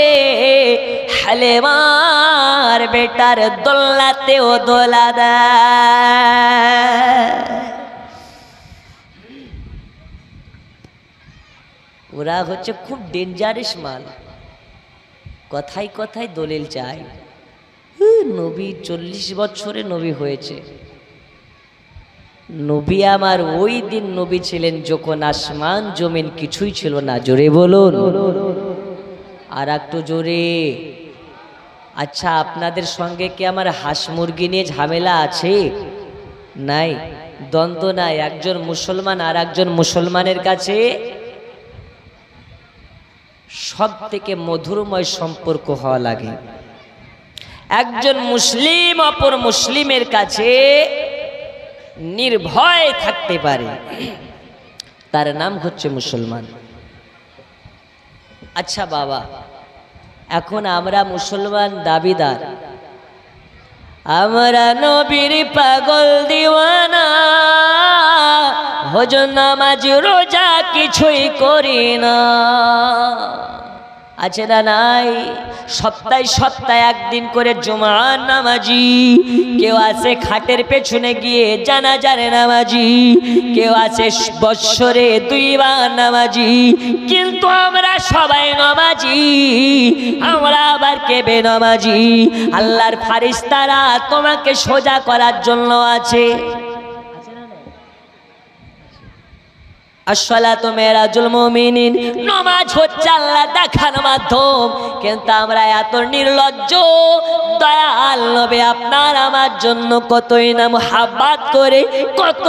হালিমার বেটার দোলনাতেও দোলা দেয়। ওরা হচ্ছে খুব ডেঞ্জারাস মাল, কথায় কথায় দলিল চায়। নবী 40 বছরে নবী হয়েছে। নবী আমার ওই দিন নবী ছিলেন যখন আসমান জমিন কিছুই ছিল না। জোরে বলুন, আর একটু জোরে। আচ্ছা, আপনাদের সঙ্গে কি আমার হাঁস মুরগি নিয়ে ঝামেলা আছে? নাই, দ্বন্দ্ব নাই। একজন মুসলমান আর একজন মুসলমানের কাছে সব থেকে মধুরময় সম্পর্ক হওয়া লাগে। একজন মুসলিম অপর মুসলিমের কাছে নির্ভয় থাকতে পারে, তার নাম হচ্ছে মুসলমান। আচ্ছা বাবা, এখন আমরা মুসলমান দাবিদার, আমরা নবীর পাগল দিওয়ানা, হজ নামাজ রোজা কিছুই করি না। আছে না নাই? সপ্তাহে সপ্তাহে একদিন করে জুমার নামাজি, কেউ আছে খাটের পেছনে গিয়ে জানাজার নামাজি, কেউ আছে বৎসরে 2 বার নামাজি। কিন্তু আমরা সবাই নামাজি, আমরা আবার কে বেনামাজি? আল্লাহর ফারিস্তারা তোমাকে সোজা করার জন্য আছে। আসসালাতু মিরাজুল মুমিনিন, নামাজ হচ্ছে আল্লাহ দেখানোর মাধ্যম। কিন্তু আমরা এত নির্লজ্জ। দয়াল নবী আপনার আমার জন্য কতই না মুহাব্বত করে, কত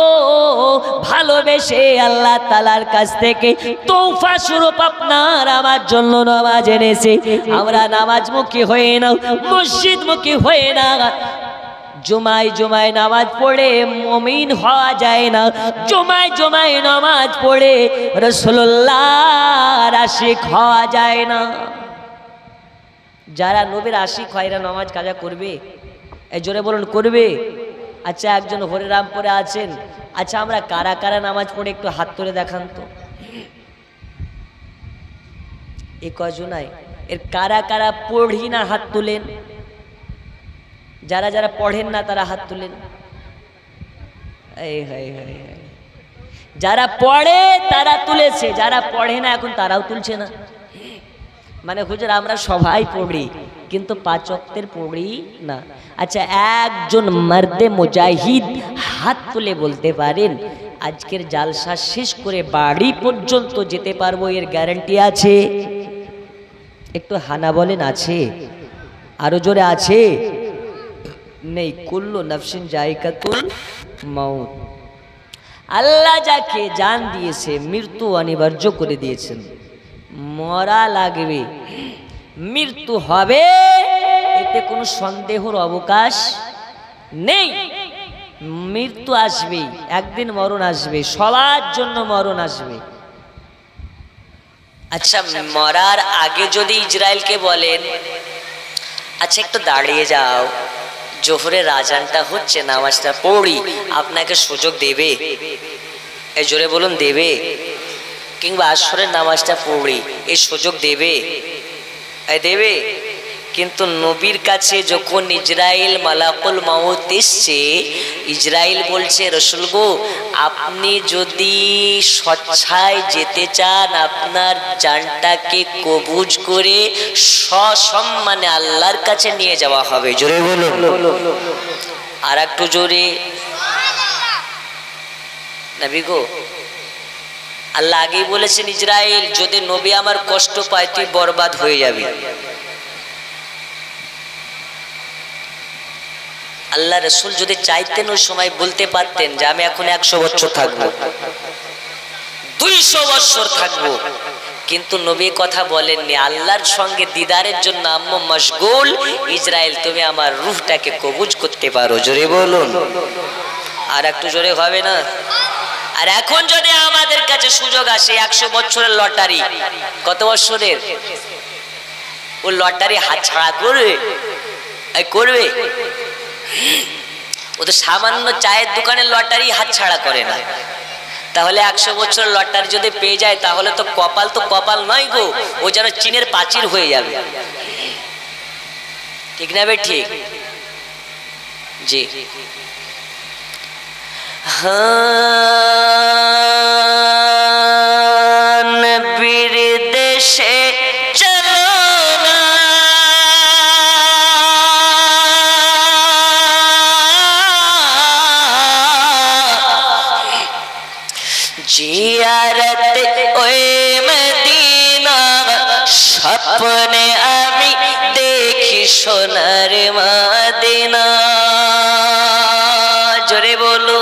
ভালোবেসে আল্লাহ তাআলার কাছ থেকে তৌফা স্বরূপ আপনার আমার জন্য নামাজ এনেছে। আমরা নামাজমুখী হয়ে না, মসজিদমুখী হয়ে না। জুমায় জুমায় নামাজ পড়ে মুমিন হওয়া যায় না। জুমায় জুমায় নামাজ পড়ে রাসূলুল্লাহর আশিক হওয়া যায় না। যারা নবীর আশিক হয় এরা নামাজ কাজা করবে? এই জোরে বলুন, করবে? আচ্ছা, একজন হরিরামপুরে আছেন। আচ্ছা, আমরা কারা কারা নামাজ পড়ে একটু হাত তুলে দেখান তো। এই কয়জনাই এর কারা কারা পড়ি না হাত তুলেন। যারা যারা পড়েন না তারা হাত তুলেন। যারা পড়ে তারা তুলেছে, যারা পড়ে না এখন তারাও তুলছে না। মানে হুজুর আমরা সবাই পড়ি কিন্তু 5 ওয়াক্তের পড়ি না। আচ্ছা, একজন মর্দে মুজাহিদ হাত তুলে বলতে পারেন আজকের জালসা শেষ করে বাড়ি পর্যন্ত যেতে পারবো, এর গ্যারান্টি আছে? একটু হানা বলেন। আছে? আরো জোরে আছে? নেই। কুল্লু নাফসিন জায়কাতুল মাউত। আল্লাহ যাকে জান দিয়েছে মৃত্যু অনিবার্য করে দিয়েছেন। মরা লাগবে, মৃত্যু হবে, এতে কোনো সন্দেহের অবকাশ নেই। মৃত্যু আসবে, একদিন মরণ আসবে, সবার জন্য মরণ আসবে। আচ্ছা, মরার আগে যদি ইসরায়েলকে বলেন আচ্ছা একটু দাঁড়িয়ে যাও, জোহরের আজানটা হচ্ছে, নামাজটা পড়ি, আপনাকে সুযোগ দেবে? এই জোরে বলুন, দেবে? কিংবা আসরের নামাজটা পড়ি, এই সুযোগ দেবে? দেবে? কিন্তু নবীর কাছে যখন ইসরাইল মালাকুল মাউত এসছে, ইসরাইল বলছে রাসূল গো, আপনি যদি স্বেচ্ছায় যেতে চান, আপনার জানটাকে কবুজ করে সসম্মানে আল্লাহর কাছে নিয়ে যাওয়া হবে। জোরে বলুন, আর একটু জোরে। নবী গো, আল্লাহ আগেই বলেছেন ইসরাইল যদি নবী আমার কষ্ট পায় তুই বরবাদ হয়ে যাবি। আল্লাহ রসুল যদি চাইতেন ওই সময় বলতে পারতেন যে আমি এখন 100 বছর থাকবো, 200 বছর থাকবো, কিন্তু নবী কথা বলেননি। আল্লাহর সঙ্গে দিদারের জন্য আম্মু মশগুল, ইসরাইল তুমি আমার রূহটাকে কবুজ করতে পারো, জোরে বলুন। আর একটু জোরে হবে না? আর এখন যদি আমাদের কাছে সুযোগ আসে 100 বছরের লটারি, কত বছরের ও লটারি হাতছাড়া করবে? করবে? ও তো সামান্য চায়ের দোকানের লটারি হাতছাড়া করে না। তাহলে 100 বছর লটারি যদি পেয়ে যায় তাহলে তো কপাল নয় গো, ও যেন চীনের প্রাচীর হয়ে যাবে। ঠিক না বে ঠিক? জি হ্যাঁ, নবীর দেশে চলো না, জিয়ারত ওই মদিনা স্বপ্নে আমি দেখি সোনার মদিনা, জোরে বলো।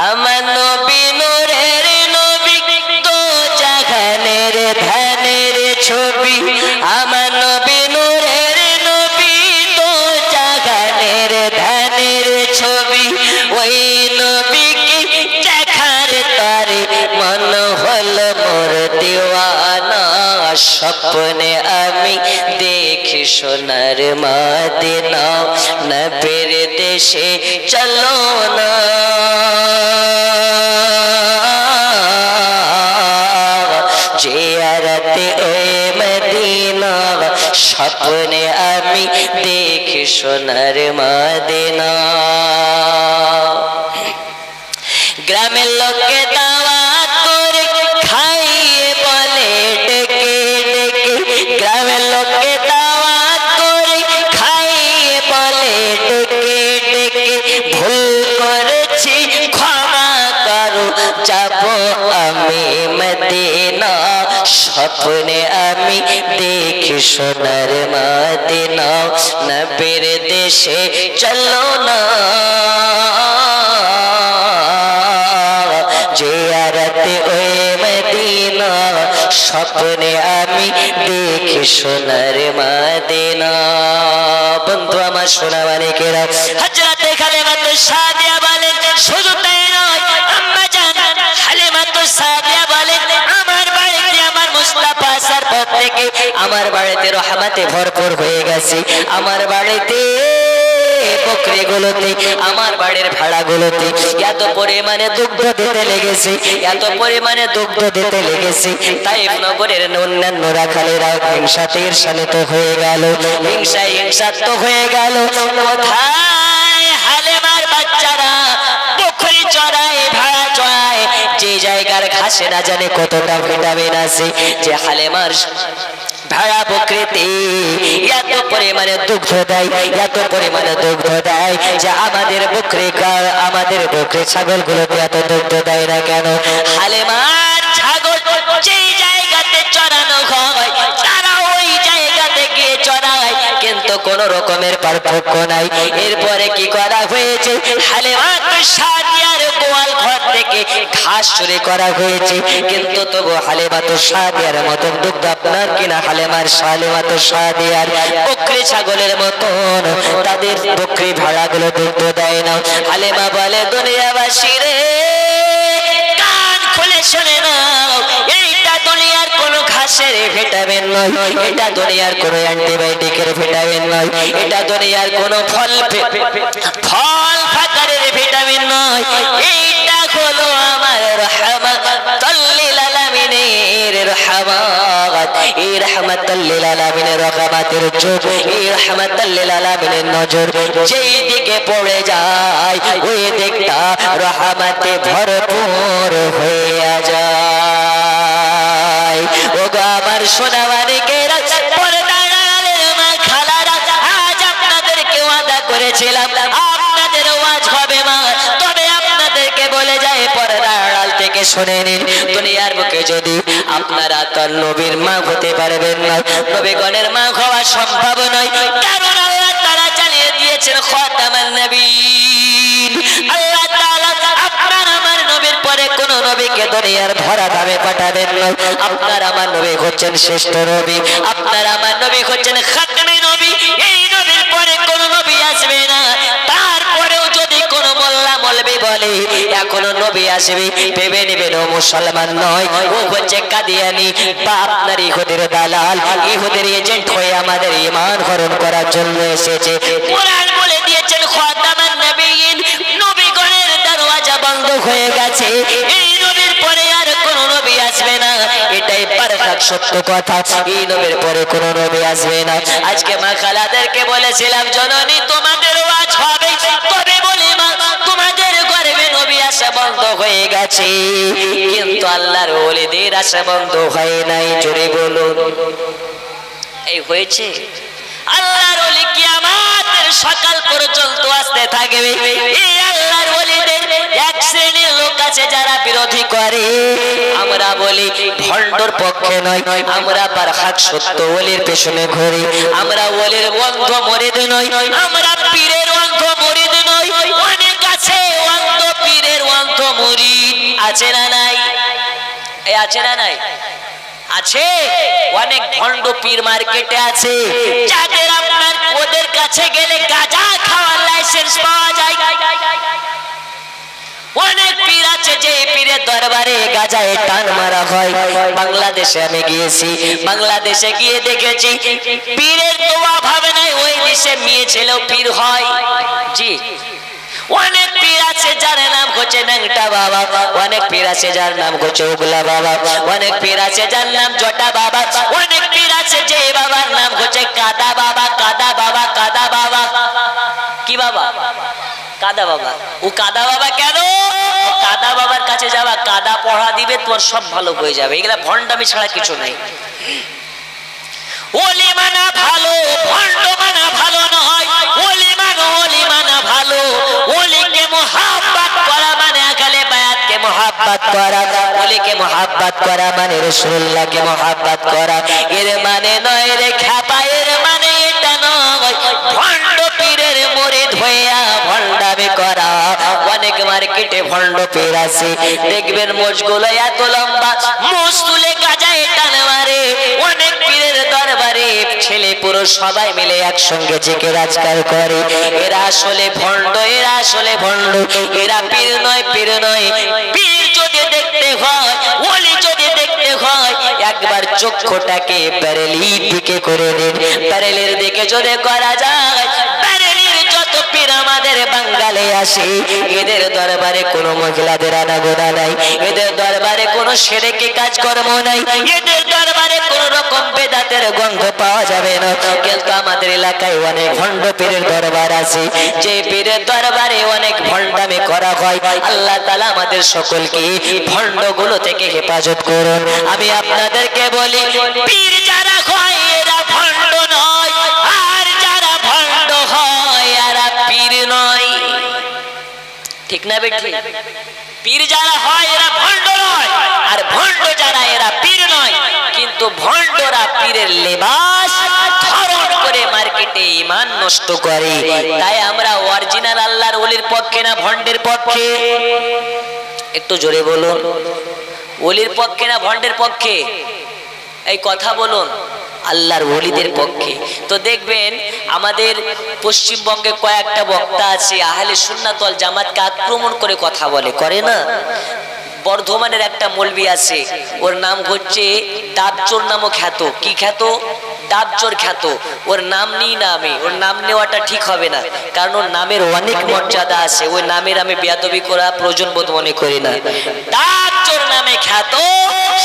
আমার নবী নূরের নবী, দো জাহানের ধানের ছবি, আমার নবী নূরের নবী, দো জাহানের ধানের ছবি, ওই নবীকে দেখার তারে মন হল মোর দিওয়ানা, স্বপ্নে আমি দেখি সোনার মদিনা, নবীর দেশে চলো না, জিয়ারতে ওই মদিনা স্বপ্নে আমি দেখি সোনার মদিনা। গ্রামের লোকে দাওয়াত করে খাইয়ে বলে ডেকে ডেকে, গ্রামের লোকে দাওয়াত করে খাইয়ে বলে ডেকে ডেকে, ভুল করেছি ক্ষমা করো যাব আমি মদিনা, স্বপ্নে আমি দেখি সোনার মদিনা, নবীর দেশে চলো না, জিয়ারতে ওই মদিনা স্বপ্নে আমি দেখি সোনার মদিনা। বন্ধু আমার সোনা মানিকেরা, হযরতে খালিমাতুস সাদিয়া বলেন শুধু তাই নয়, আম্মা জান হালিমাতুস সাদিয়া বলেন আমার বাড়িতে আমার মুস্তাফা আসার পর থেকে আমার বাড়িতে রহমতে ভরপুর হয়ে গেছে, আমার বাড়িতে বকরিগুলোতে, আমার বাড়ির ভেড়াগুলোতে এত পরিমাণে দুগ্ধ দিতে লেগেছে, এত পরিমাণে দুগ্ধ দিতে লেগেছে, তাইফ নগরের অন্যান্য রাখালেরা হিংসাতে ঈর্ষান্বিত হয়ে গেল, হিংসাত্ম হয়ে গেল। কোথায় হালিমার বাচ্চারা বকরি চড়ায়, ভেড়া চড়ায়, যে জায়গার ঘাসে না জানে কতটা ভিটামিন আছে, যে হালিমার ভেড়া বকরিতে এত পরিমাণে দুগ্ধ দেয়, এত পরিমাণে দুগ্ধ দেয় যে আমাদের বকরি ছাগলগুলোতে এত দুগ্ধ দেয় না কেন? হালিমার ছাগল যেই জায়গাতে চড়ানো হয় তারা ওই জায়গাতে গিয়ে চড়ায়, কিন্তু কোন রকমের পার্থক্য নাই। এরপরে কি করা হয়েছে, হালিমাতুস সাদিয়ার গোয়াল ঘর থেকে ঘাস চুরি করা হয়েছে, কিন্তু তবু হালিমাতুস সাদিয়ার মতন দুগ্ধ আপনার কিনা হালিমাতুস সাদিয়ার বকরি ছাগলের মতন তাদের বকরি ভেড়াগুলো দুগ্ধ দেয় না। হালিমা বলে দুনিয়াবাসী রে কান খুলে শুনে নাও, এইটা দুনিয়ার কোনো ঘাসের ভিটামিন নয়, এটা দুনিয়ার কোনো অ্যান্টিবায়োটিকের ভিটামিন নয়, এটা দুনিয়ার কোনো ফল ফাকারের ভিটামিন নয়, এইটা হলো আমার রহমাতুল লিল আলামিনের রহমত, এই রহমাতুল লিল আলামিনের রহমতের চোখ, এই রহমাতুল লিল আলামিনের নজর যেই দিকে পড়ে যায় ওই দিকটা রহমতে ভরপুর হয়ে যায়। ওগো আমার সোনা মানিকেরা, পর্দার আড়ালের মা খালারা, আজ আপনাদেরকে ওয়াদা করেছিলাম আপনাদের ওয়াজ হবে মা, তবে আপনাদেরকে বলে যায় পর্দার আড়াল থেকে শুনে নিন, দুনিয়ার বুকে যদি আপনারা তার নবীর মা হতে পারবেন না, নবীগণের মা হওয়া সম্ভব নয়, কারণ আল্লাহ দিয়েছেন খাতামান নবীন। আল্লাহ তাআলা আপনার আমার নবীর পরে কোন নবীকে দুনিয়ার ধরা ধামে পাঠাবেন না। আপনার আমার নবী হচ্ছেন শ্রেষ্ঠ নবী, আপনার আমার নবী হচ্ছেন খাতমে নবী। এই নবীর পরে কোন নবী আসবে না। তারপরেও যদি কোন মোল্লা মৌলবি বলে এখনো নবী আসবে, ভেবে নেবেন ও মুসলমান নয়, ও হচ্ছে কাদিয়ানি বা আপনার ইহুদের দালাল, ইহুদের এজেন্ট হয়ে আমাদের ঈমান হরণ করার জন্য এসেছে। কোরআন বলে দিয়েছেন খাতামান নবীন, নবীগণের দরওয়াজা বন্ধ হয়ে গেছে, এই নবীর পরে আর কোন নবী আসবে না। এটাই পারফেক্ট সত্য কথা, এই নবীর পরে কোন নবী আসবে না। আজকে মা খালাদেরকে বলেছিলাম জননী তোমাদের ওয়াজ হবে, তবে বলি মা তোমাদের গর্ভে নবী আসা বন্ধ হয়ে গেছে, কিন্তু আল্লাহর ওলিদের আসা বন্ধ হয় নাই। জোরে বলুন এই হয়েছে। আল্লাহর ওলি কিয়ামতের সকাল পর্যন্ত আসতে থাকবে। এই আল্লাহর ওলিদের এক শ্রেণীর লোক আছে যারা বিরোধী করে। আমরা বলি ভণ্ডর পক্ষে নয়, আমরা পারহাক সত্য ওলির পেছনে ঘুরি। আমরা ওলির অন্ধ মরিদ নই, আমরা পীরের অন্ধ মরিদ নই। অনেক আছে অন্ধ পীরের অন্ধ মরিদ, আছে না নাই? এই আছে না নাই? আছে। অনেক ভণ্ড পীর মার্কেটে আছে, যাদের আপনার ওদের কাছে গেলে গাঁজা খাওয়ার লাইসেন্স পাওয়া যায়। অনেক পীর আছে যে পীরের দরবারে গাঁজায় টান মারা হয়। বাংলাদেশে আমি গিয়েছি, বাংলাদেশে গিয়ে দেখেছি পীরের তো অভাব নাই, ওই দেশে মেয়ে ছেলেও পীর হয়। জি, অনেক পীর আছে যার নাম হচ্ছে ন্যাংটা বাবা, অনেক পীর আছে যার নাম হচ্ছে উগলা বাবা, অনেক পীর আছে যার নাম জটা বাবা, অনেক পীর আছে যে বাবার নাম হচ্ছে কাদা বাবা। কাদা বাবা, কাদা বাবা কি বাবা? কাদা বাবা। ও কাদা বাবা কেন? কাদা বাবার কাছে যাবা, কাদা পড়া দিবে, তোর সব ভালো হয়ে যাবে। এগুলা ভণ্ডামি ছাড়া কিছু নাই। ওলি মানা ভালো, ভণ্ড মানা ভালো নয়। ওলি মানো, ওলি মানা ভালো। ওলিকে মোহাব্বত করা মানে আকালে বায়াতকে মোহাব্বত করা। ওলিকে মোহাব্বত করা মানে রাসূলুল্লাহকে মোহাব্বত করা। এর মানে নয় রে খাপা, এর মানে এটা নয় ভণ্ড পীরের মুরিদ হইয়া ভণ্ডামি করা। অনেক মার্কেটে ভণ্ড পীর আছে, দেখবেন মোজগুলো এত লম্বা, মোজ তুলে গাজায় টান মারে। অনেক পীরের দরবারে ছেলে পুরুষ সবাই মিলে একসঙ্গে জিকির আজকার করে। এরা আসলে ভণ্ড, এরা আসলে ভণ্ড, এরা পীর নয়, পীর নয়। পীর যদি দেখতে হয়, ওলি যদি দেখতে হয়, একবার চক্ষুটাকে প্যারেলির দিকে করে দিন। প্যারেলির দিকে যদি করা যায়, প্যারেলির যত পীর আমাদের বাঙালি আসে, এদের দরবারে কোনো মহিলাদের আনাগোনা নাই, এদের দরবারে কোনো শিরকি কাজকর্ম নাই, এদের দরবারে কোনো রকম বেদাতের গন্ধ পাওয়া যাবে না। কিন্তু আমাদের এলাকায় অনেক ভণ্ড পীরের দরবার আছে, যে পীরের দরবারে অনেক ভণ্ডামি করা হয়। আল্লাহ তাআলা আমাদের সকলকে ভণ্ডগুলো থেকে হেফাজত করুন। আমি আপনাদেরকে বলি, পীর যারা হয় এরা ভণ্ড নয়, আর যারা ভণ্ড হয় এরা পীর নয়। ঠিক না বেটি? পীর যারা হয় এরা ভণ্ড নয়, আর ভণ্ড যারা এরা পীর নয়। কিন্তু ভণ্ডরা পীরের লেবাস ধারণ করে মার্কেটে ঈমান নষ্ট করে। তাই আমরা অরিজিনাল আল্লাহর ওলির পক্ষে না ভণ্ডের পক্ষে? একটু জোরে বলুন, ওলির পক্ষে না ভণ্ডের পক্ষে? এই কথা বলুন। আল্লাহর ওলিদের পক্ষে। তো দেখবেন আমাদের পশ্চিমবঙ্গে কয়েকটা বক্তা আছে আহলে সুন্নাত ওয়াল জামাতকে আক্রমণ করে কথা বলে, করে না? বর্ধমানের একটা মৌলবি আছে, ওর নাম হচ্ছে ডাবচোর নামও খ্যাত। কি খ্যাত? ডাবচোর খ্যাত। ওর নাম নিই না আমি, ওর নাম নেওয়াটা ঠিক হবে না, কারণ ওর নামের অনেক মর্যাদা আছে। ওই নামের আমি বেয়াদবি করা প্রয়োজন বোধ মনে করি না। ডাবচোর নামে খ্যাত।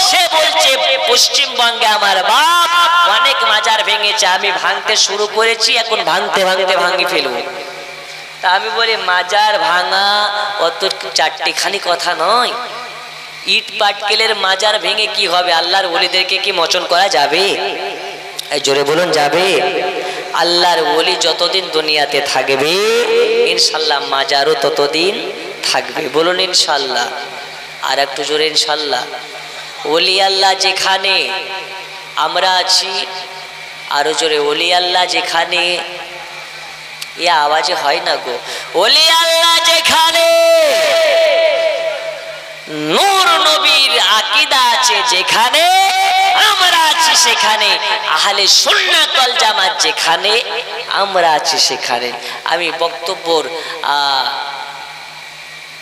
সে বলছে পশ্চিমবঙ্গে আমার বাপ অনেক মাজার ভেঙেছে, আমি ভাঙতে শুরু করেছি, এখন ভাঙতে ভাঙতে ভাঙি ফেলবো। তা আমি বলি মাজার ভাঙা অত চারটিখানি কথা নয়। ইট পাটকেলের মাজার ভেঙে কি হবে? আল্লাহর ওলিদেরকে কি মোচন করা যাবে? এই জোরে বলুন, যাবে? আল্লাহর ওলি যতদিন দুনিয়াতে থাকবে ইনশাল্লাহ মাজারও ততদিন থাকবে। বলুন ইনশাল্লাহ। আর একটু জোরে ইনশাল্লাহ। ওলি আল্লাহ যেখানে আমরা আছি, আরো জোরে, ওলি আল্লাহ যেখানে এ আওয়াজে হয় না গো। ওলি আল্লাহ যেখানে, নূর নবীর আকীদা আছে যেখানে, আমরা আছি সেখানে। আহলে সুন্নাত ওয়াল জামাত যেখানে, আমরা আছি সেখানে। আমি বক্তব্যর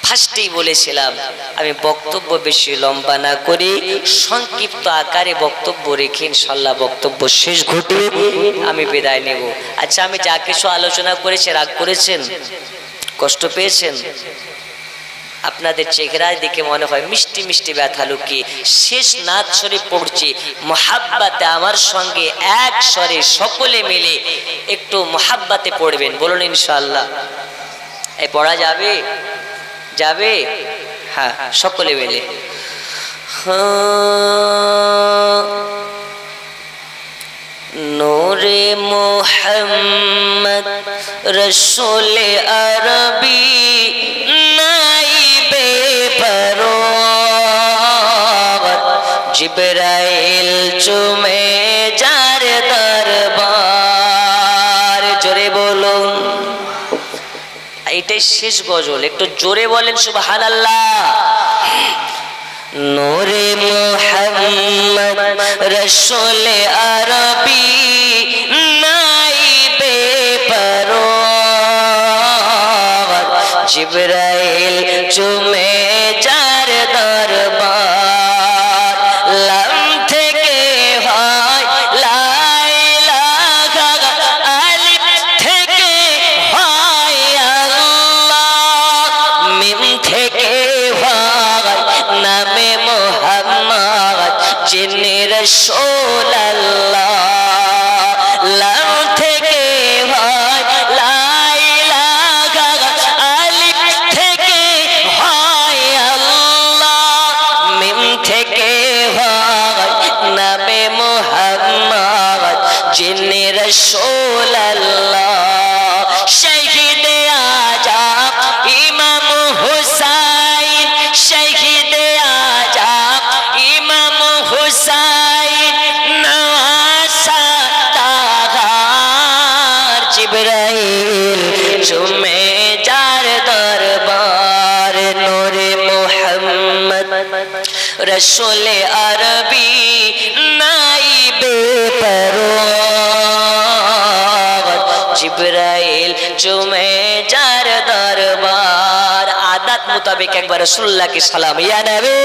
ফার্স্টেই বলেছিলাম আমি বক্তব্য বেশি লম্বা না করে সংক্ষিপ্ত আকারে বক্তব্য রেখে ইনশাআল্লাহ বক্তব্য শেষ ঘটে আমি বিদায় নেব। আচ্ছা, আমি যা কিছু আলোচনা করেছি রাগ করেছেন, কষ্ট পেয়েছেন? আপনাদের চেহারায় দেখে মনে হয় মিষ্টি মিষ্টি ব্যথা লুকিয়ে। শেষ নাত শরীফ পড়ছি, মোহাব্বতে আমার সঙ্গে এক স্বরে সকলে মিলে একটু মোহাব্বতে পড়বেন, বলুন ইনশাআল্লাহ। এই পড়া যাবে? যাবে? হ্যাঁ, সকলে মিলে। নূরে মুহাম্মদ রসূলে আরবি নাইবে পরওয়ার, জিবরাইল চুমে যার দরবার। জোরে বলুন, এটাই শেষ গজল, একটু জোরে বলেন সুবহানাল্লাহ। নূরে মুহাম্মদ রসূলে আরবি নাইবে পরওয়ার, জিবরাইল চুমে যার দরবার। লাম থেকে হয় লা ইলাহা, আলিফ থেকে হয় আল্লাহ, মিম থেকে হয় নামে মুহাম্মদ যিনি রাসূলুল্লাহ। লাম থেকে হয় লা ইলাহা, আলিফ থেকে হয় আল্লাহ, মিম থেকে হয় নামে মুহাম্মদ যিনি রাসূলুল্লাহ। শহীদে আজম ইমাম হুসাইন, শহীদে আজম ইমাম হুসাইন নওয়াসা তাহার, জিবরাইল চুমে যার দরবার। নূরে মুহাম্মদ রসূলে আরবি নাইবে পরওয়ার, জিবরাইল চুমে যার দরবার। আদাত মোতাবেক একবার রাসূলুল্লাহকে সালাম, ইয়া নবী।